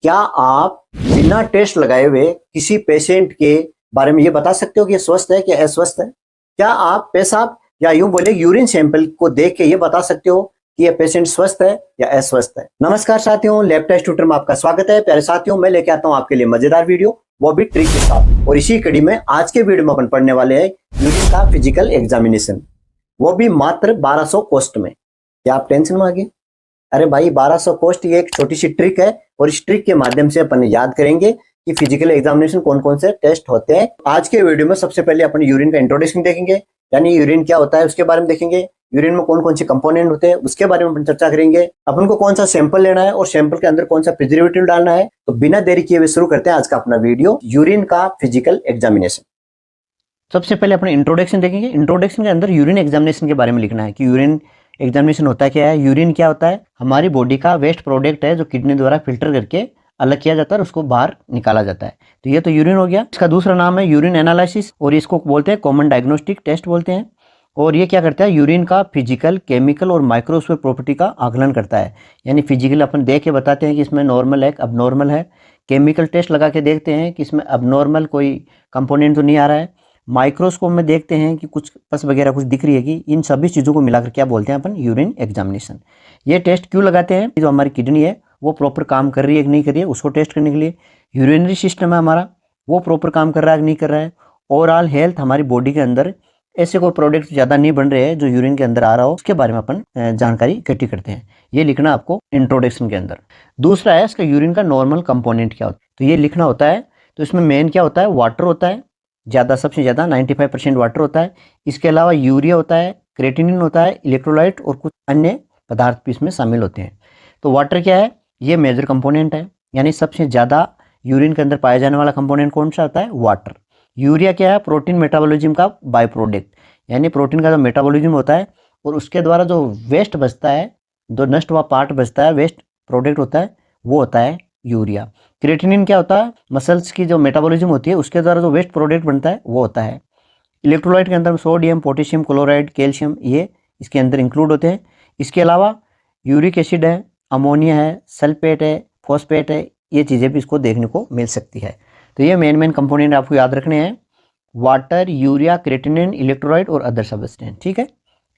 क्या आप बिना टेस्ट लगाए हुए किसी पेशेंट के बारे में ये बता सकते हो कि ये स्वस्थ है कि अस्वस्थ है? क्या आप पेशाब या यूं बोले यूरिन सैंपल को देख के ये बता सकते हो कि ये पेशेंट स्वस्थ है या अस्वस्थ है? नमस्कार साथियों, लैब टेस्ट ट्यूटर में आपका स्वागत है। प्यारे साथियों, मैं लेके आता हूं आपके लिए मजेदार वीडियो, वो भी ट्रिक के साथ। और इसी कड़ी में आज के वीडियो में अपन पढ़ने वाले हैं यूरिन का फिजिकल एग्जामिनेशन, वो भी मात्र 1200 कॉस्ट में। क्या आप टेंशन में आ गए? अरे भाई, 1200 कॉस्ट ये एक छोटी सी ट्रिक है और इस ट्रिक के माध्यम से अपन याद करेंगे कि फिजिकल एग्जामिनेशन कौन कौन से टेस्ट होते हैं। आज के वीडियो में सबसे पहले अपन यूरिन का इंट्रोडक्शन देखेंगे, यानी यूरिन क्या होता है उसके बारे में देखेंगे। यूरिन में कौन कौन से कंपोनेंट होते हैं उसके बारे में अपन चर्चा करेंगे। अपन को कौन सा सैंपल लेना है और सैंपल के अंदर कौन सा प्रिजर्वेटिव डालना है। तो बिना देरी किए हुए शुरू करते हैं आज का अपना वीडियो, यूरिन का फिजिकल एग्जामिनेशन। सबसे पहले अपने इंट्रोडक्शन देखेंगे। इंट्रोडक्शन के अंदर यूरिन एग्जामिनेशन के बारे में लिखना है कि यूरिन एग्जामिनेशन होता क्या है। यूरिन क्या होता है? हमारी बॉडी का वेस्ट प्रोडक्ट है जो किडनी द्वारा फिल्टर करके अलग किया जाता है और उसको बाहर निकाला जाता है। तो ये तो यूरिन हो गया। इसका दूसरा नाम है यूरिन एनालिसिस और इसको बोलते हैं कॉमन डायग्नोस्टिक टेस्ट बोलते हैं। और ये क्या करता है? यूरिन का फिजिकल, केमिकल और माइक्रोस्कोपिक प्रॉपर्टी का आकलन करता है। यानी फिजिकल अपन देख के बताते हैं कि इसमें नॉर्मल है, अबनॉर्मल है। केमिकल टेस्ट लगा के देखते हैं कि इसमें अबनॉर्मल कोई कंपोनेंट तो नहीं आ रहा है। माइक्रोस्कोप में देखते हैं कि कुछ पस वगैरह कुछ दिख रही है कि इन सभी चीज़ों को मिलाकर क्या बोलते हैं अपन? Urine examination. ये टेस्ट क्यों लगाते हैं? जो हमारी किडनी है वो प्रॉपर काम कर रही है कि नहीं कर रही है उसको टेस्ट करने के लिए। यूरिनरी सिस्टम है हमारा, वो प्रॉपर काम कर रहा है कि नहीं कर रहा है। ओवरऑल हेल्थ, हमारी बॉडी के अंदर ऐसे कोई प्रोडक्ट ज़्यादा नहीं बन रहे हैं जो यूरिन के अंदर आ रहा हो, उसके बारे में अपन जानकारी इकट्ठी करते हैं। ये लिखना आपको इंट्रोडक्शन के अंदर। दूसरा है इसका यूरिन का नॉर्मल कंपोनेंट क्या होता है, तो ये लिखना होता है। तो इसमें मेन क्या होता है? वाटर होता है, ज़्यादा, सबसे ज़्यादा 95% वाटर होता है। इसके अलावा यूरिया होता है, क्रेटिनिन होता है, इलेक्ट्रोलाइट और कुछ अन्य पदार्थ भी इसमें शामिल होते हैं। तो वाटर क्या है? ये मेजर कंपोनेंट है, यानी सबसे ज़्यादा यूरिन के अंदर पाया जाने वाला कंपोनेंट कौन सा होता है? वाटर। यूरिया क्या है? प्रोटीन मेटाबॉलिज्म का बाय प्रोडक्ट, यानी प्रोटीन का जो मेटाबॉलिज्म होता है और उसके द्वारा जो वेस्ट बचता है, जो नष्ट हुआ पार्ट बचता है, वेस्ट प्रोडक्ट होता है, वो होता है यूरिया। क्रेटिनिन क्या होता है? मसल्स की जो मेटाबॉलिज्म होती है उसके द्वारा जो वेस्ट प्रोडक्ट बनता है वो होता है। इलेक्ट्रोलाइट के अंदर सोडियम, पोटेशियम, क्लोराइड, कैल्शियम, ये इसके अंदर इंक्लूड होते हैं। इसके अलावा यूरिक एसिड है, अमोनिया है, सल्फेट है, फॉस्फेट है, ये चीज़ें भी इसको देखने को मिल सकती है। तो ये मेन कंपोनेंट आपको याद रखने हैं, वाटर, यूरिया, क्रेटिनिन, इलेक्ट्रोलाइट और अदर सब्सटेंस। ठीक है,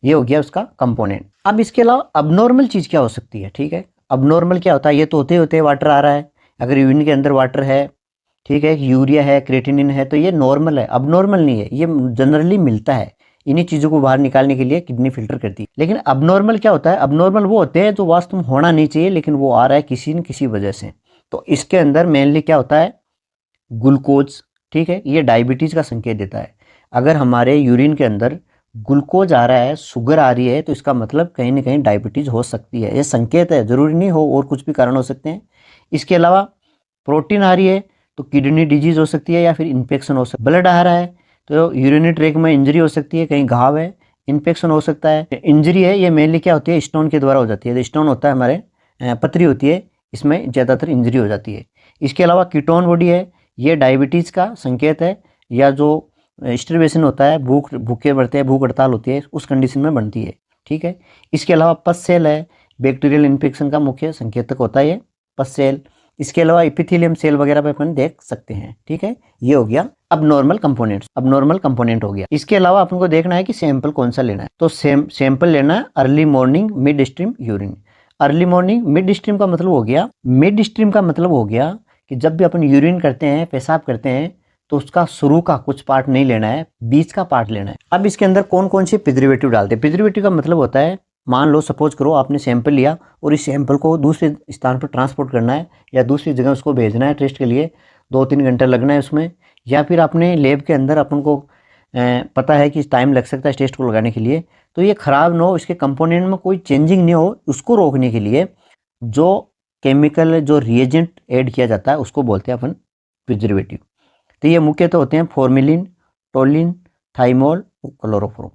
ये हो गया उसका कंपोनेंट। अब इसके अलावा अबनॉर्मल चीज़ क्या हो सकती है? ठीक है, अबनॉर्मल क्या होता है? ये तो होते होते वाटर आ रहा है, अगर यूरिन के अंदर वाटर है, ठीक है, यूरिया है, क्रेटिनिन है, तो ये नॉर्मल है, अबनॉर्मल नहीं है। ये जनरली मिलता है, इन्हीं चीज़ों को बाहर निकालने के लिए किडनी फिल्टर करती है। लेकिन अबनॉर्मल क्या होता है? अबनॉर्मल वो होते हैं जो वास्तव में होना नहीं चाहिए लेकिन वो आ रहा है किसी न किसी वजह से। तो इसके अंदर मेनली क्या होता है? ग्लूकोज। ठीक है, ये डायबिटीज़ का संकेत देता है। अगर हमारे यूरिन के अंदर ग्लूकोज आ रहा है, शुगर आ रही है, तो इसका मतलब कहीं ना कहीं डायबिटीज़ हो सकती है। ये संकेत है, ज़रूरी नहीं हो, और कुछ भी कारण हो सकते हैं। इसके अलावा प्रोटीन आ रही है तो किडनी डिजीज़ हो सकती है या फिर इन्फेक्शन हो सकता है। ब्लड आ रहा है तो यूरिनरी ट्रैक में इंजरी हो सकती है, कहीं घाव है, इन्फेक्शन हो सकता है। इंजरी है ये मेनली क्या होती है? स्टोन के द्वारा हो जाती है। स्टोन होता है हमारे, पथरी होती है, इसमें ज़्यादातर इंजरी हो जाती है। इसके अलावा कीटोन बॉडी है, ये डायबिटीज़ का संकेत है, या जो स्टार्वेशन होता है, भूखे बढ़ते हैं, भूख हड़ताल होती है, उस कंडीशन में बनती है। ठीक है, इसके अलावा पस सेल है, बैक्टीरियल इन्फेक्शन का मुख्य संकेतक होता है ये पस सेल। इसके अलावा एपिथेलियम सेल वगैरह पे अपन देख सकते हैं। ठीक है, ये हो गया अब नॉर्मल कंपोनेंट हो गया। इसके अलावा अपन को देखना है कि सैंपल कौन सा लेना है। तो सैंपल लेना है early morning, mid stream urine. Early morning, mid stream का मतलब हो गया कि जब भी अपन यूरिन करते हैं, पेशाब करते हैं, तो उसका शुरू का कुछ पार्ट नहीं लेना है, बीच का पार्ट लेना है। अब इसके अंदर कौन कौन से प्रिजर्वेटिव डालते हैं? प्रिजर्वेटिव का मतलब होता है, मान लो सपोज करो आपने सैंपल लिया और इस सैंपल को दूसरे स्थान पर ट्रांसपोर्ट करना है या दूसरी जगह उसको भेजना है टेस्ट के लिए, 2-3 घंटे लगना है उसमें, या फिर अपने लैब के अंदर अपन को पता है कि टाइम लग सकता है टेस्ट को लगाने के लिए, तो ये ख़राब ना हो, इसके कंपोनेंट में कोई चेंजिंग नहीं हो, उसको रोकने के लिए जो केमिकल, जो रिएजेंट ऐड किया जाता है उसको बोलते हैं अपन प्रिजर्वेटिव। तो ये मुख्यतः होते हैं फॉर्मेलिन, टोलिन, थाइमोल और क्लोरोफॉर्म।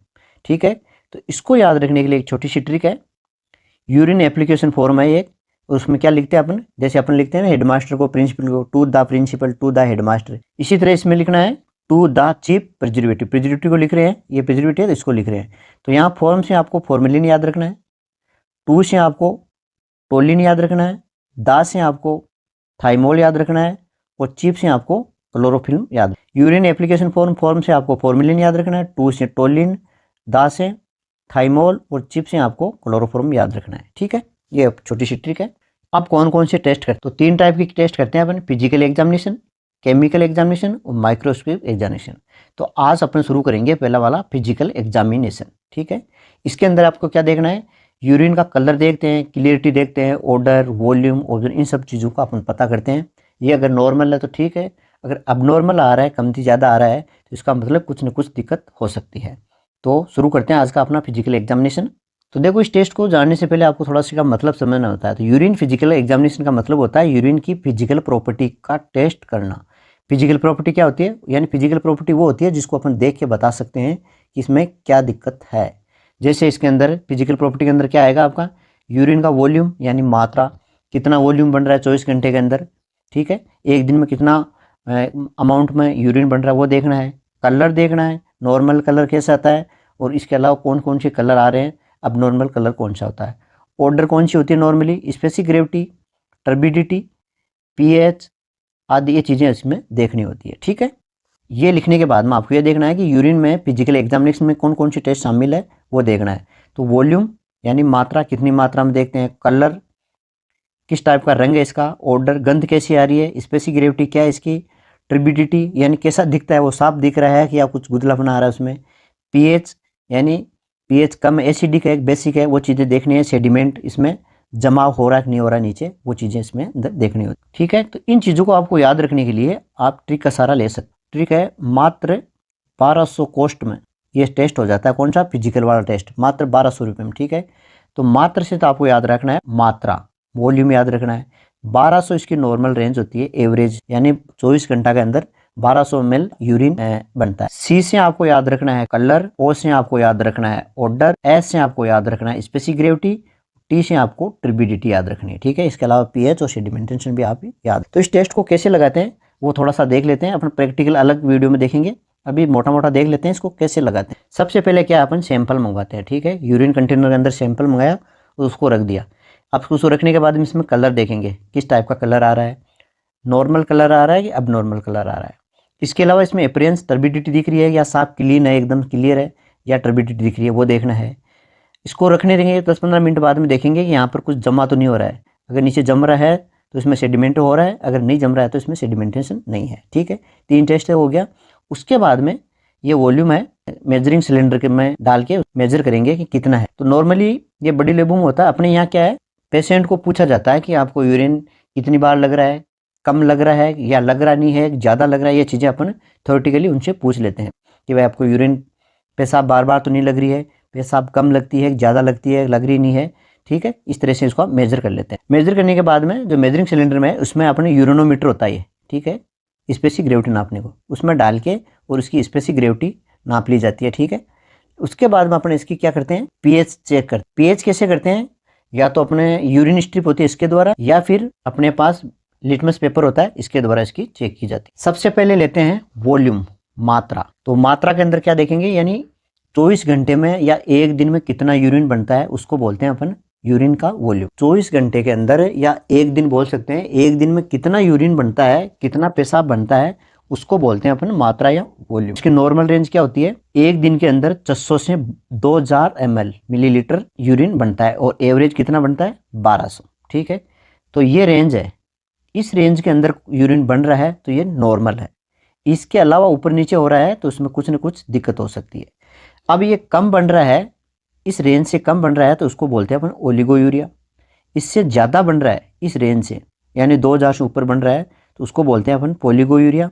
ठीक है, तो इसको याद रखने के लिए एक छोटी सी ट्रिक है। यूरिन एप्लीकेशन फॉर्म है एक, और उसमें क्या लिखते हैं अपन? जैसे अपन लिखते हैं ना हेडमास्टर को, प्रिंसिपल को, to the principal, to the headmaster, इसी तरह इसमें लिखना है to the chief preservative. Preservative को लिख रहे हैं, ये प्रिजर्वेटिव है तो इसको लिख रहे हैं। तो यहाँ फॉर्म से आपको फॉर्मेलिन याद रखना है, टू से आपको टोलिन याद रखना है, दा से आपको थाइमोल याद रखना है, और चिप से आपको क्लोरोफिल्म याद। यूरिन एप्लीकेशन फॉर्म से आपको फॉर्मेलिन याद रखना है, टू से टोलिन, दा से थाइमोल, और चिप से आपको क्लोरोफॉर्म याद रखना है। ठीक है, ये छोटी सी ट्रिक है। आप कौन कौन से टेस्ट करते हैं? तो 3 टाइप की टेस्ट करते हैं अपन, फिजिकल एग्जामिनेशन, केमिकल एग्जामिनेशन और माइक्रोस्कोपिक एग्जामिनेशन। तो आज अपन शुरू करेंगे पहला वाला फिजिकल एग्जामिनेशन। ठीक है, इसके अंदर आपको क्या देखना है? यूरिन का कलर देखते हैं, क्लियरिटी देखते हैं, ऑर्डर, वॉल्यूम, ओजन, इन सब चीज़ों का अपन पता करते हैं। ये अगर नॉर्मल है तो ठीक है, अगर अबनॉर्मल आ रहा है, कमती ज़्यादा आ रहा है, तो इसका मतलब कुछ न कुछ दिक्कत हो सकती है। तो शुरू करते हैं आज का अपना फिजिकल एग्जामिनेशन। तो देखो, इस टेस्ट को जानने से पहले आपको थोड़ा सा का मतलब समझना होता है। तो यूरिन फिजिकल एग्जामिनेशन का मतलब होता है यूरिन की फिजिकल प्रॉपर्टी का टेस्ट करना। फिजिकल प्रॉपर्टी क्या होती है? यानी फिजिकल प्रॉपर्टी वो होती है जिसको अपन देख के बता सकते हैं कि इसमें क्या दिक्कत है। जैसे इसके अंदर फिजिकल प्रॉपर्टी के अंदर क्या आएगा आपका? यूरिन का वॉल्यूम यानी मात्रा, कितना वॉल्यूम बन रहा है 24 घंटे के अंदर। ठीक है, एक दिन में कितना अमाउंट में यूरिन बन रहा है वो देखना है। कलर देखना है, नॉर्मल कलर कैसा आता है, और इसके अलावा कौन कौन से कलर आ रहे हैं, अब नॉर्मल कलर कौन सा होता है, ऑर्डर कौन सी होती है normally, specific gravity, turbidity, pH आदि, ये चीज़ें इसमें देखनी होती है। ठीक है, ये लिखने के बाद में आपको ये देखना है कि यूरिन में फिजिकल एग्जामिनेशन में कौन कौन सी टेस्ट शामिल है वो देखना है। तो वॉल्यूम यानी मात्रा, कितनी मात्रा में देखते हैं, कलर किस टाइप का रंग है इसका, ऑर्डर गंध कैसी आ रही है, स्पेसिफिक ग्रेविटी क्या है इसकी, टर्बिडिटी यानी कैसा दिखता है, वो साफ दिख रहा है कि या कुछ गुदलापन आ रहा है उसमें, पीएच यानी पीएच कम एसिडिक है बेसिक है, वो चीज़ें देखनी है। सेडिमेंट इसमें जमा हो रहा है कि नहीं हो रहा है नीचे, वो चीज़ें इसमें देखनी होती। ठीक है, तो इन चीज़ों को आपको याद रखने के लिए आप ट्रिक का सहारा ले सकते। ट्रिक है, मात्र 1200 कॉस्ट में ये टेस्ट हो जाता है। कौन सा? फिजिकल वाला टेस्ट, मात्र 1200 रुपये में। ठीक है, तो मात्र से तो आपको याद रखना है मात्रा, वॉल्यूम याद रखना है। 1200 इसकी नॉर्मल रेंज होती है, एवरेज यानी 24 घंटा के अंदर 1200 ml यूरिन बनता है। सी से आपको याद रखना है कलर, ओ से आपको याद रखना है ऑर्डर, एस से आपको याद रखना है स्पेसिफिक ग्रेविटी, टी से आपको टर्बिडिटी याद रखनी है। ठीक है, इसके अलावा पीएच और सेडिमेंटेशन भी आप याद। तो इस टेस्ट को कैसे लगाते हैं वो थोड़ा सा देख लेते हैं, अपन प्रैक्टिकल अलग वीडियो में देखेंगे। अभी मोटा मोटा देख लेते हैं इसको कैसे लगाते हैं। सबसे पहले क्या, अपन सैंपल मंगवाते हैं। ठीक है, यूरिन कंटेनर के अंदर सैंपल मंगाया और उसको रख दिया। अब उसको रखने के बाद में इसमें कलर देखेंगे, किस टाइप का कलर आ रहा है, नॉर्मल कलर आ रहा है कि अब नॉर्मल कलर आ रहा है। इसके अलावा इसमें अपीयरेंस, टर्बिडिटी दिख रही है या साफ क्लीन है, एकदम क्लियर है, या टर्बिडिटी दिख रही है, वो देखना है। इसको रखने देंगे 10-15 मिनट बाद में देखेंगे कि यहाँ पर कुछ जमा तो नहीं हो रहा है। अगर नीचे जम रहा है तो इसमें सेडिमेंट हो रहा है, अगर नहीं जम रहा है तो इसमें सेडिमेंटेशन नहीं है। ठीक है, 3 टेस्ट हो गया। उसके बाद में ये वॉल्यूम है, मेजरिंग सिलेंडर के में डाल के मेजर करेंगे कि कितना है। तो नॉर्मली ये बड़ी लेबू में होता है। अपने यहाँ क्या है, पेशेंट को पूछा जाता है कि आपको यूरिन कितनी बार लग रहा है, कम लग रहा है या लग रहा नहीं है, ज़्यादा लग रहा है। ये चीज़ें अपन थ्योरेटिकली उनसे पूछ लेते हैं कि भाई आपको यूरिन पेशाब बार बार तो नहीं लग रही है, पेशाब कम लगती है, ज़्यादा लगती है, लग रही नहीं है। ठीक है, इस तरह से इसको मेजर कर लेते हैं। मेजर करने के बाद में जो मेजरिंग सिलेंडर में है उसमें अपने यूरिनोमीटर होता है। ठीक है, स्पेसिफिक ग्रेविटी नापने को उसमें डाल के और उसकी स्पेसिफिक ग्रेविटी नाप ली जाती है। ठीक है, उसके बाद में अपने इसकी क्या करते हैं, पीएच चेक करते हैं। पीएच कैसे करते हैं? या तो अपने यूरिन स्ट्रिप होती है इसके द्वारा, या फिर अपने पास लिटमस पेपर होता है, इसके द्वारा इसकी चेक की जाती है। सबसे पहले लेते हैं वॉल्यूम, मात्रा। तो मात्रा के अंदर क्या देखेंगे, यानी 24 घंटे में या एक दिन में कितना यूरिन बनता है उसको बोलते हैं अपन यूरिन का वॉल्यूम। 24 घंटे के अंदर या एक दिन बोल सकते हैं, एक दिन में कितना यूरिन बनता है, कितना पेशाब बनता है, उसको बोलते हैं अपन मात्रा या वॉल्यूम। इसकी नॉर्मल रेंज क्या होती है, एक दिन के अंदर 600 से 2000 ml मिलीलीटर यूरिन बनता है, और एवरेज कितना बनता है 1200। ठीक है, तो ये रेंज है, इस रेंज के अंदर यूरिन बन रहा है तो ये नॉर्मल है। इसके अलावा ऊपर नीचे हो रहा है तो उसमें कुछ न कुछ दिक्कत हो सकती है। अब ये कम बन रहा है, इस रेंज से कम बन रहा है तो उसको बोलते हैं अपन ओलिगोयूरिया। इससे ज़्यादा बन रहा है इस रेंज से, यानी 2000 से ऊपर बन रहा है तो उसको बोलते हैं अपन पोलिगोयूरिया,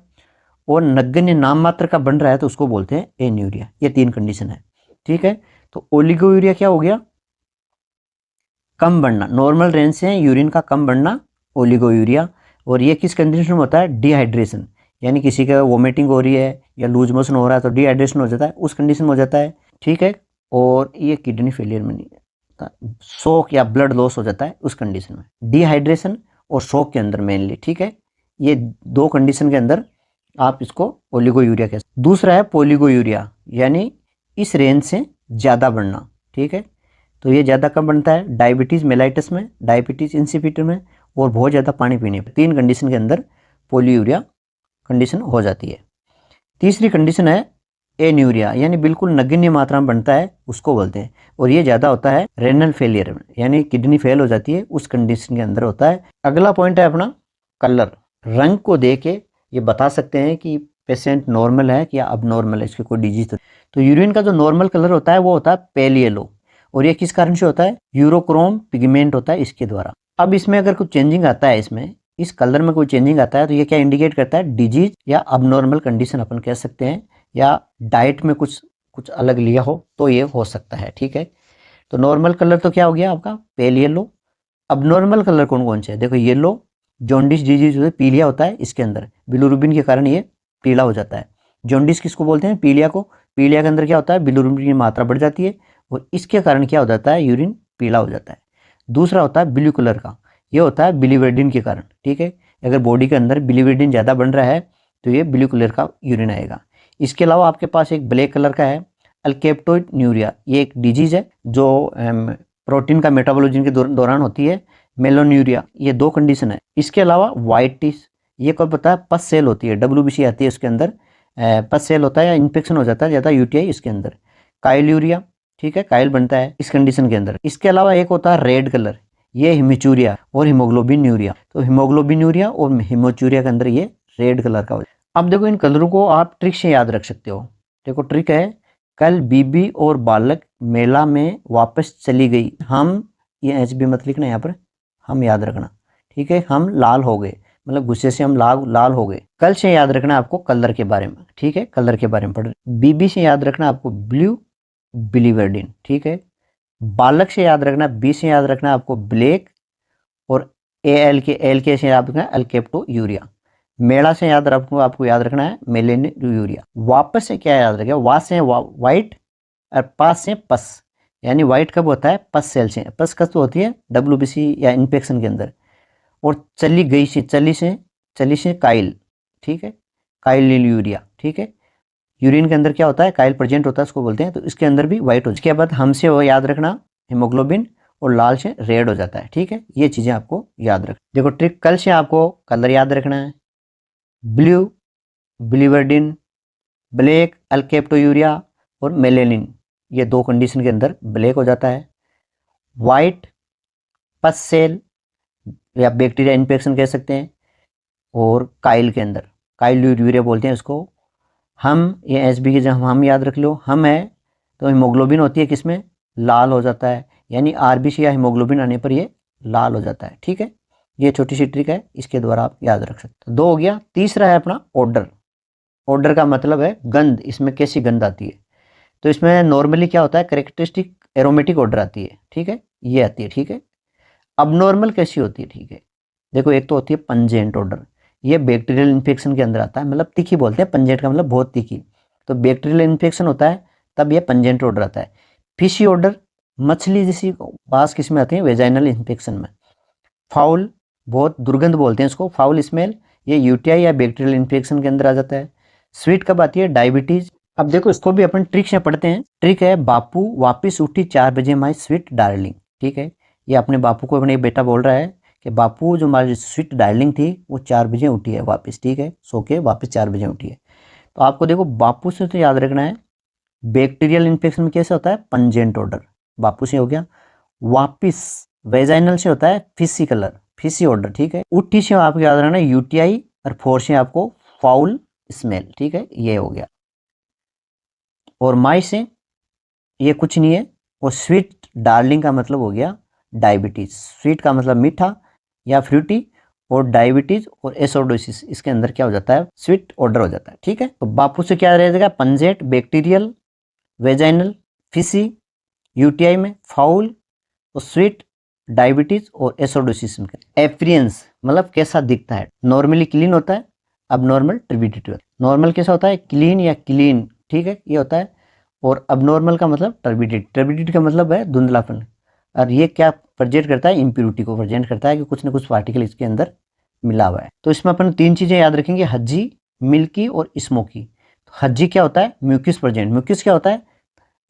और नगण्य नाम मात्र का बन रहा है तो उसको बोलते हैं एन्यूरिया। ये 3 कंडीशन है। ठीक है, तो ओलिगोयूरिया क्या हो गया, कम बढ़ना, नॉर्मल रेंज से यूरिन का कम बढ़ना, ओलिगोयूरिया। और ये किस कंडीशन में होता है, डिहाइड्रेशन, यानी किसी का वोमिटिंग हो रही है या लूज मोशन हो रहा है तो डिहाइड्रेशन हो जाता है, उस कंडीशन में हो जाता है। ठीक है, और ये किडनी फेलियर में नहीं होता, शॉक या ब्लड लॉस हो जाता है उस कंडीशन में, डिहाइड्रेशन और शॉक के अंदर मेनली। ठीक है, ये 2 कंडीशन के अंदर आप इसको ओलिगोयूरिया कह सकते। दूसरा है पोलिगोयूरिया, यानी इस रेंज से ज़्यादा बढ़ना। ठीक है, तो ये ज़्यादा कम बनता है डायबिटीज़ मेलाइटस में, डायबिटीज़ इंसिपिटर में, और बहुत ज़्यादा पानी पीने पर, 3 कंडीशन के अंदर पोलीयूरिया कंडीशन हो जाती है। तीसरी कंडीशन है एन्यूरिया, यानी बिल्कुल नगण्य मात्रा में बनता है, उसको बोलते हैं। और ये ज़्यादा होता है रेनल फेलियर में, यानी किडनी फेल हो जाती है, उस कंडीशन के अंदर होता है। अगला पॉइंट है अपना कलर। रंग को देख के ये बता सकते हैं कि पेशेंट नॉर्मल है या अब नॉर्मल है, इसकी कोई डिजीज। तो यूरिन का जो नॉर्मल कलर होता है वो होता है पेल येलो, और ये किस कारण से होता है? यूरोक्रोम पिगमेंट होता है इसके द्वारा। अब इसमें अगर कुछ चेंजिंग आता है, इसमें इस कलर में कोई चेंजिंग आता है, तो ये क्या इंडिकेट करता है? डिजीज या अबनॉर्मल कंडीशन अपन कह सकते हैं, या डाइट में कुछ कुछ अलग लिया हो तो ये हो सकता है। ठीक है, तो नॉर्मल कलर तो क्या हो गया आपका? Pale yellow. अबनॉर्मल कलर कौन कौन से है? देखो येलो, जॉन्डिस डिजीज जो है पीलिया होता है इसके अंदर, बिलिरुबिन के कारण ये पीला हो जाता है। जॉन्डिस किसको बोलते हैं? पीलिया को। पीलिया के अंदर क्या होता है? बिलिरुबिन की मात्रा बढ़ जाती है और इसके कारण क्या हो जाता है? यूरिन पीला हो जाता है। दूसरा होता है ब्लू कलर का, ये होता है बिलिवर्डिन के कारण। ठीक है, अगर बॉडी के अंदर बिलिवर्डिन ज़्यादा बन रहा है तो ये ब्लू कलर का यूरिन आएगा। इसके अलावा आपके पास एक ब्लैक कलर का है अल्केप्टोन्यूरिया, ये एक डिजीज है जो प्रोटीन का मेटाबॉलिज्म के दौरान होती है। मेलोन्यूरिया, ये 2 कंडीशन है। इसके अलावा व्हाइटिस, ये कब पता है? पस सेल होती है, WBC आती है उसके अंदर, पस सेल होता है या इन्फेक्शन हो जाता है ज़्यादा यूटीआई इसके अंदर। काइल्यूरिया, ठीक है, काइल बनता है इस कंडीशन के अंदर। इसके अलावा एक होता है रेड कलर, ये हिमिचूरिया और हीमोग्लोबिन्यूरिया। तो हीमोग्लोबिन्यूरिया और हिमोचूरिया के अंदर ये रेड कलर का हो जाता है। अब देखो इन कलरों को आप ट्रिक से याद रख सकते हो। देखो ट्रिक है, कल बीबी और बालक मेला में वापस चली गई। हम, ये एच बी मत लिखना यहाँ पर, हम याद रखना। ठीक है, हम लाल हो गए, मतलब गुस्से से हम लाल हो गए। कल से याद रखना आपको कलर के बारे में। ठीक है, कलर के बारे में पढ़। बीबी से याद रखना आपको ब्लू बिलीवर्डिन। ठीक है, बालक से याद रखना, बी से याद रखना आपको ब्लैक, और एल के से याद रखना अल्केप्टो यूरिया। मेड़ा से याद रखो, आपको याद रखना है मेलेन्यूरिया। वापस से क्या याद रखेगा? वा से वाइट और पास से पस, यानी वाइट कब होता है? पस सेल से। पस कब तो होती है? WBC या इन्फेक्शन के अंदर। और चली गई से, चली से काइल। ठीक है, काइल यूरिया। ठीक है, यूरिन के अंदर क्या होता है? काइल प्रेजेंट होता है, उसको बोलते हैं। तो इसके अंदर भी व्हाइट हो। इसके बाद हमसे वो याद रखना हीमोग्लोबिन, और लाल से रेड हो जाता है। ठीक है, ये चीज़ें आपको याद रख। देखो ट्रिक, कल से आपको कलर याद रखना है, ब्लू बिलीवर्डिन, ब्लैक अल्केप्टोयूरिया और मेलेनिन, ये 2 कंडीशन के अंदर ब्लैक हो जाता है। वाइट पस सेल या बैक्टीरिया इन्फेक्शन कह सकते हैं, और काइल के अंदर काइल यूरिया बोलते हैं इसको। हम, ये एच बी के जब हम याद रख लो, हम है तो हीमोग्लोबिन होती है किसमें? लाल हो जाता है, यानी RBC या हीमोग्लोबिन आने पर ये लाल हो जाता है। ठीक है, ये छोटी सी ट्रिक है, इसके द्वारा आप याद रख सकते हो। 2 हो गया। तीसरा है अपना ऑर्डर। ऑर्डर का मतलब है गंध, इसमें कैसी गंध आती है? तो इसमें नॉर्मली क्या होता है? कैरेक्टरिस्टिक एरोमेटिक ऑर्डर आती है। ठीक है, ये आती है। ठीक है, अब नॉर्मल कैसी होती है? ठीक है, देखो एक तो होती है पंजेंट ऑर्डर, ये बैक्टीरियल इन्फेक्शन के अंदर आता है, मतलब तीखी बोलते हैं, पंजेंट का मतलब बहुत तीखी। तो बैक्टीरियल इन्फेक्शन होता है तब ये पंजेंट ऑर्डर आता है। फिशी ऑर्डर, मछली जैसी बास किस में आती है? वेजाइनल इन्फेक्शन में। फाउल, बहुत दुर्गंध बोलते हैं इसको, फाउल स्मेल, ये यूटीआई या बैक्टीरियल इन्फेक्शन के अंदर आ जाता है। स्वीट कब आती है? डायबिटीज। अब देखो इसको भी अपन ट्रिक से पढ़ते हैं। ट्रिक है, बापू वापिस उठी 4 बजे माई स्वीट डार्लिंग। ठीक है, ये अपने बापू को अपने बेटा बोल रहा है कि बापू जो हमारी स्वीट डार्लिंग थी वो 4 बजे उठी है वापस। ठीक है, सो के वापस 4 बजे उठी है। तो आपको देखो बापू से तो याद रखना है, बैक्टीरियल इन्फेक्शन में कैसे होता है? पंजेंट ऑर्डर, बापू से हो गया। वापिस वेजाइनल से होता है फिशी कलर, फिशी ऑर्डर। ठीक है, उठी से आपको याद रखना यूटीआई, और फोर से आपको फाउल स्मेल। ठीक है, ये हो गया। और माई से ये कुछ नहीं है, और स्वीट डार्लिंग का मतलब हो गया डायबिटीज। स्वीट का मतलब मीठा या फ्रूटी, और डायबिटीज और एसिडोसिस, इसके अंदर क्या हो जाता है? स्वीट ऑर्डर हो जाता है। ठीक है, तो बापू से क्या रहेगा? पंजेट, बैक्टीरियल, वेजाइनल, फिशी, यूटीआई में फाउल और स्वीट, डायबिटीज और एसिडोसिस में। एप्रियंस मतलब कैसा दिखता है? नॉर्मली क्लीन होता है, अब नॉर्मल टर्बिडिटी। नॉर्मल कैसा होता है? क्लीन या क्लीन। ठीक है, ये होता है। और अब नॉर्मल का मतलब टर्बिडिटी। टर्बिडिटी का मतलब है धुंधलापन, और ये क्या प्रेजेंट करता है? इम्प्यूरिटी को प्रेजेंट करता है कि कुछ ना कुछ पार्टिकल इसके अंदर मिला हुआ है। तो इसमें अपन 3 चीज़ें याद रखेंगे, हज्जी, मिल्की और स्मोकी। तो हज्जी क्या होता है? म्यूकिस प्रेजेंट। म्यूकिस क्या होता है?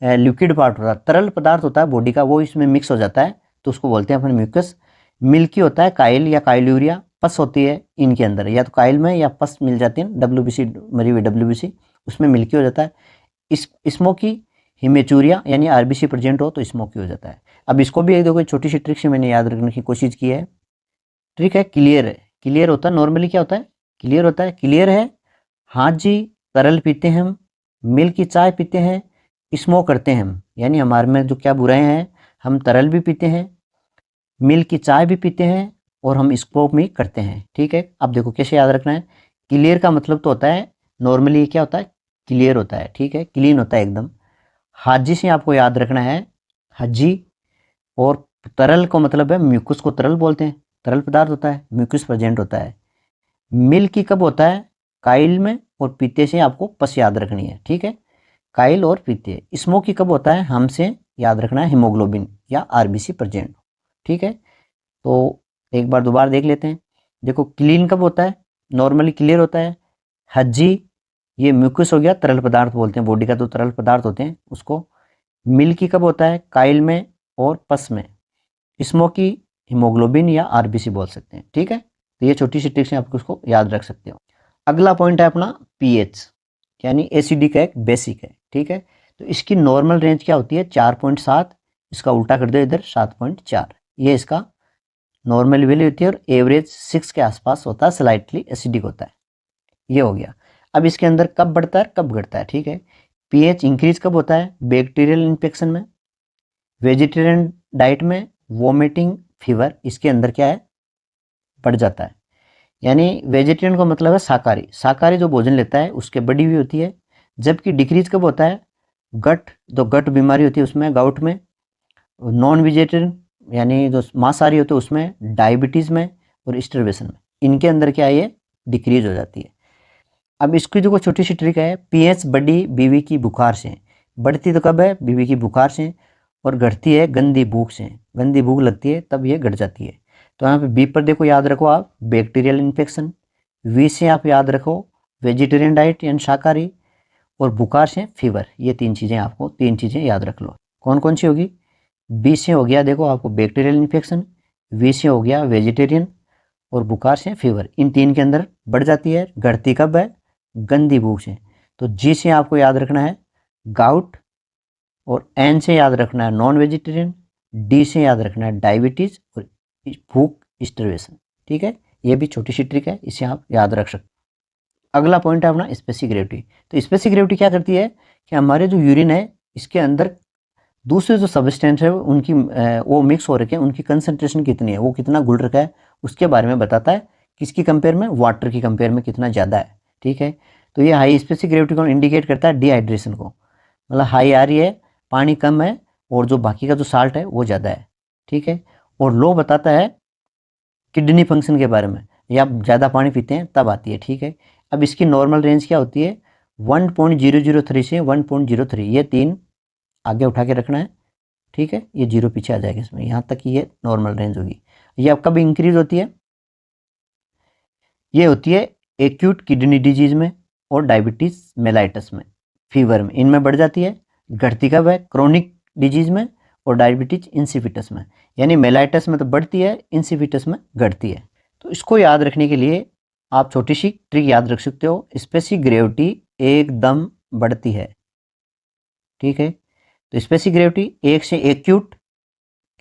लिक्विड पार्ट होता है, तरल पदार्थ होता है बॉडी का, वो इसमें मिक्स हो जाता है, तो उसको बोलते हैं अपन म्यूकस। मिल्की होता है काइल या काइल्यूरिया, पस होती है इनके अंदर, या तो काइल में या पस मिल जाती है, डब्ल्यूबीसी मरी हुई डब्ल्यूबीसी, उसमें मिल्की हो जाता है। इस स्मोकी हिमेचूरिया यानी आरबीसी प्रेजेंट हो तो स्मोकी हो जाता है। अब इसको भी एक देखो छोटी सी ट्रिक से मैंने याद रखने की कोशिश की है। ट्रिक है क्लियर है, क्लियर होता है नॉर्मली क्या होता है, क्लियर होता है, क्लियर है हाँ जी तरल पीते हैं हम, मिल्क की चाय पीते हैं, स्मोक करते हैं हम, यानी हमारे में जो क्या बुराई हैं, हम तरल भी पीते हैं, मिल्क की चाय भी पीते हैं और हम स्मोक भी करते हैं। ठीक है, अब देखो कैसे याद रखना है। क्लियर का मतलब तो होता है नॉर्मली क्या होता है, क्लियर होता है, ठीक है, क्लीन होता है एकदम। हाजी से आपको याद रखना है, हाजी। और तरल को मतलब है म्यूकस को तरल बोलते हैं, तरल पदार्थ होता है, म्यूकस प्रेजेंट होता है। मिल्क की कब होता है, काइल में, और पीते से आपको पस याद रखनी है। ठीक है, काइल और पीते। स्मोक की कब होता है, हमसे याद रखना है हीमोग्लोबिन या आरबीसी प्रेजेंट। ठीक है, तो एक बार दोबारा देख लेते हैं। देखो क्लीन कब होता है, नॉर्मली क्लियर होता है। हज्जी ये म्यूकस हो गया, तरल पदार्थ बोलते हैं, बॉडी का जो तरल पदार्थ होते हैं उसको। मिल्की कब होता है, काइल में और पस में। स्मोकी हीमोग्लोबिन या आरबीसी बोल सकते हैं। ठीक है, तो ये छोटी सी ट्रिक्स हैं, आपको उसको याद रख सकते हो। अगला पॉइंट है अपना पीएच, यानी एसिडिक है, बेसिक है। ठीक है, तो इसकी नॉर्मल रेंज क्या होती है 4.7, इसका उल्टा कर दो इधर 7.4, ये इसका नॉर्मल वैल्यू होती है। और एवरेज 6 के आसपास होता है, स्लाइटली एसिडिक होता है। ये हो गया। अब इसके अंदर कब बढ़ता है कब घटता है। ठीक है, पीएच इंक्रीज कब होता है, बैक्टीरियल इन्फेक्शन में, वेजिटेरियन डाइट में, वोमिटिंग, फीवर, इसके अंदर क्या है बढ़ जाता है। यानी वेजिटेरियन का मतलब है शाकाहारी, शाकाहारी जो भोजन लेता है उसके बढ़ी हुई होती है। जबकि डिक्रीज कब होता है, गट, जो गट बीमारी होती है उसमें, गाउट में। नॉन वेजिटेरियन यानी जो मांसाहारी होते हैं उसमें, डायबिटीज़ में और स्टरवेशन में, इनके अंदर क्या है ये डिक्रीज हो जाती है। अब इसकी जो छोटी सी ट्रिक है, पीएच बढ़ी बीवी की बुखार से, बढ़ती तो कब है बीवी की बुखार से, और घटती है गंदी भूख से, गंदी भूख लगती है तब ये घट जाती है। तो यहाँ पे बी पर देखो याद रखो आप बैक्टीरियल इन्फेक्शन, वी से आप याद रखो वेजिटेरियन डाइट यानी शाकाहारी, और बुखार से फीवर। ये तीन चीज़ें आपको, तीन चीज़ें याद रख लो। कौन कौन सी होगी, बी से हो गया देखो आपको बैक्टीरियल इन्फेक्शन, वी से हो गया वेजिटेरियन, और बुखार से फीवर। इन तीन के अंदर बढ़ जाती है, घटती कब है गंदी भूख से। तो जी से आपको याद रखना है गाउट, और एन से याद रखना है नॉन वेजिटेरियन, डी से याद रखना है डायबिटीज, और भूख स्टरवेशन। ठीक है, ये भी छोटी सी ट्रिक है, इसे आप याद रख सकते। अगला पॉइंट है अपना स्पेसिफिक ग्रेविटी। तो स्पेसिफिक ग्रेविटी क्या करती है कि हमारे जो यूरिन है इसके अंदर दूसरे जो सब्सटेंस है उनकी वो मिक्स हो रखे हैं, उनकी कंसंट्रेशन कितनी है, वो कितना घुल रखा है, उसके बारे में बताता है। किसकी कंपेयर में, वाटर की कंपेयर में कितना ज़्यादा है। ठीक है, तो ये हाई स्पेसिफिक ग्रेविटी को इंडिकेट करता है डिहाइड्रेशन को, मतलब हाई आ रही है, पानी कम है, और जो बाकी का जो साल्ट है वो ज़्यादा है। ठीक है, और लो बताता है किडनी फंक्शन के बारे में, या आप ज़्यादा पानी पीते हैं तब आती है। ठीक है, अब इसकी नॉर्मल रेंज क्या होती है 1.003 से 1.03, ये तीन आगे उठा के रखना है। ठीक है, ये जीरो पीछे आ जाएगा इसमें, यहाँ तक की ये नॉर्मल रेंज होगी। ये अब कब इंक्रीज होती है, ये होती है एक्यूट किडनी डिजीज में और डायबिटीज मेलाइटस में, फीवर में, इनमें बढ़ जाती है। घटती कब है, क्रोनिक डिजीज में और डायबिटीज इंसिपिटस में। यानी मेलाइटस में तो बढ़ती है, इंसिपिटस में घटती है। तो इसको याद रखने के लिए आप छोटी सी ट्रिक याद रख सकते हो, स्पेसिफिक ग्रेविटी एकदम बढ़ती है। ठीक है, तो स्पेसिफिक ग्रेविटी एक से एक्यूट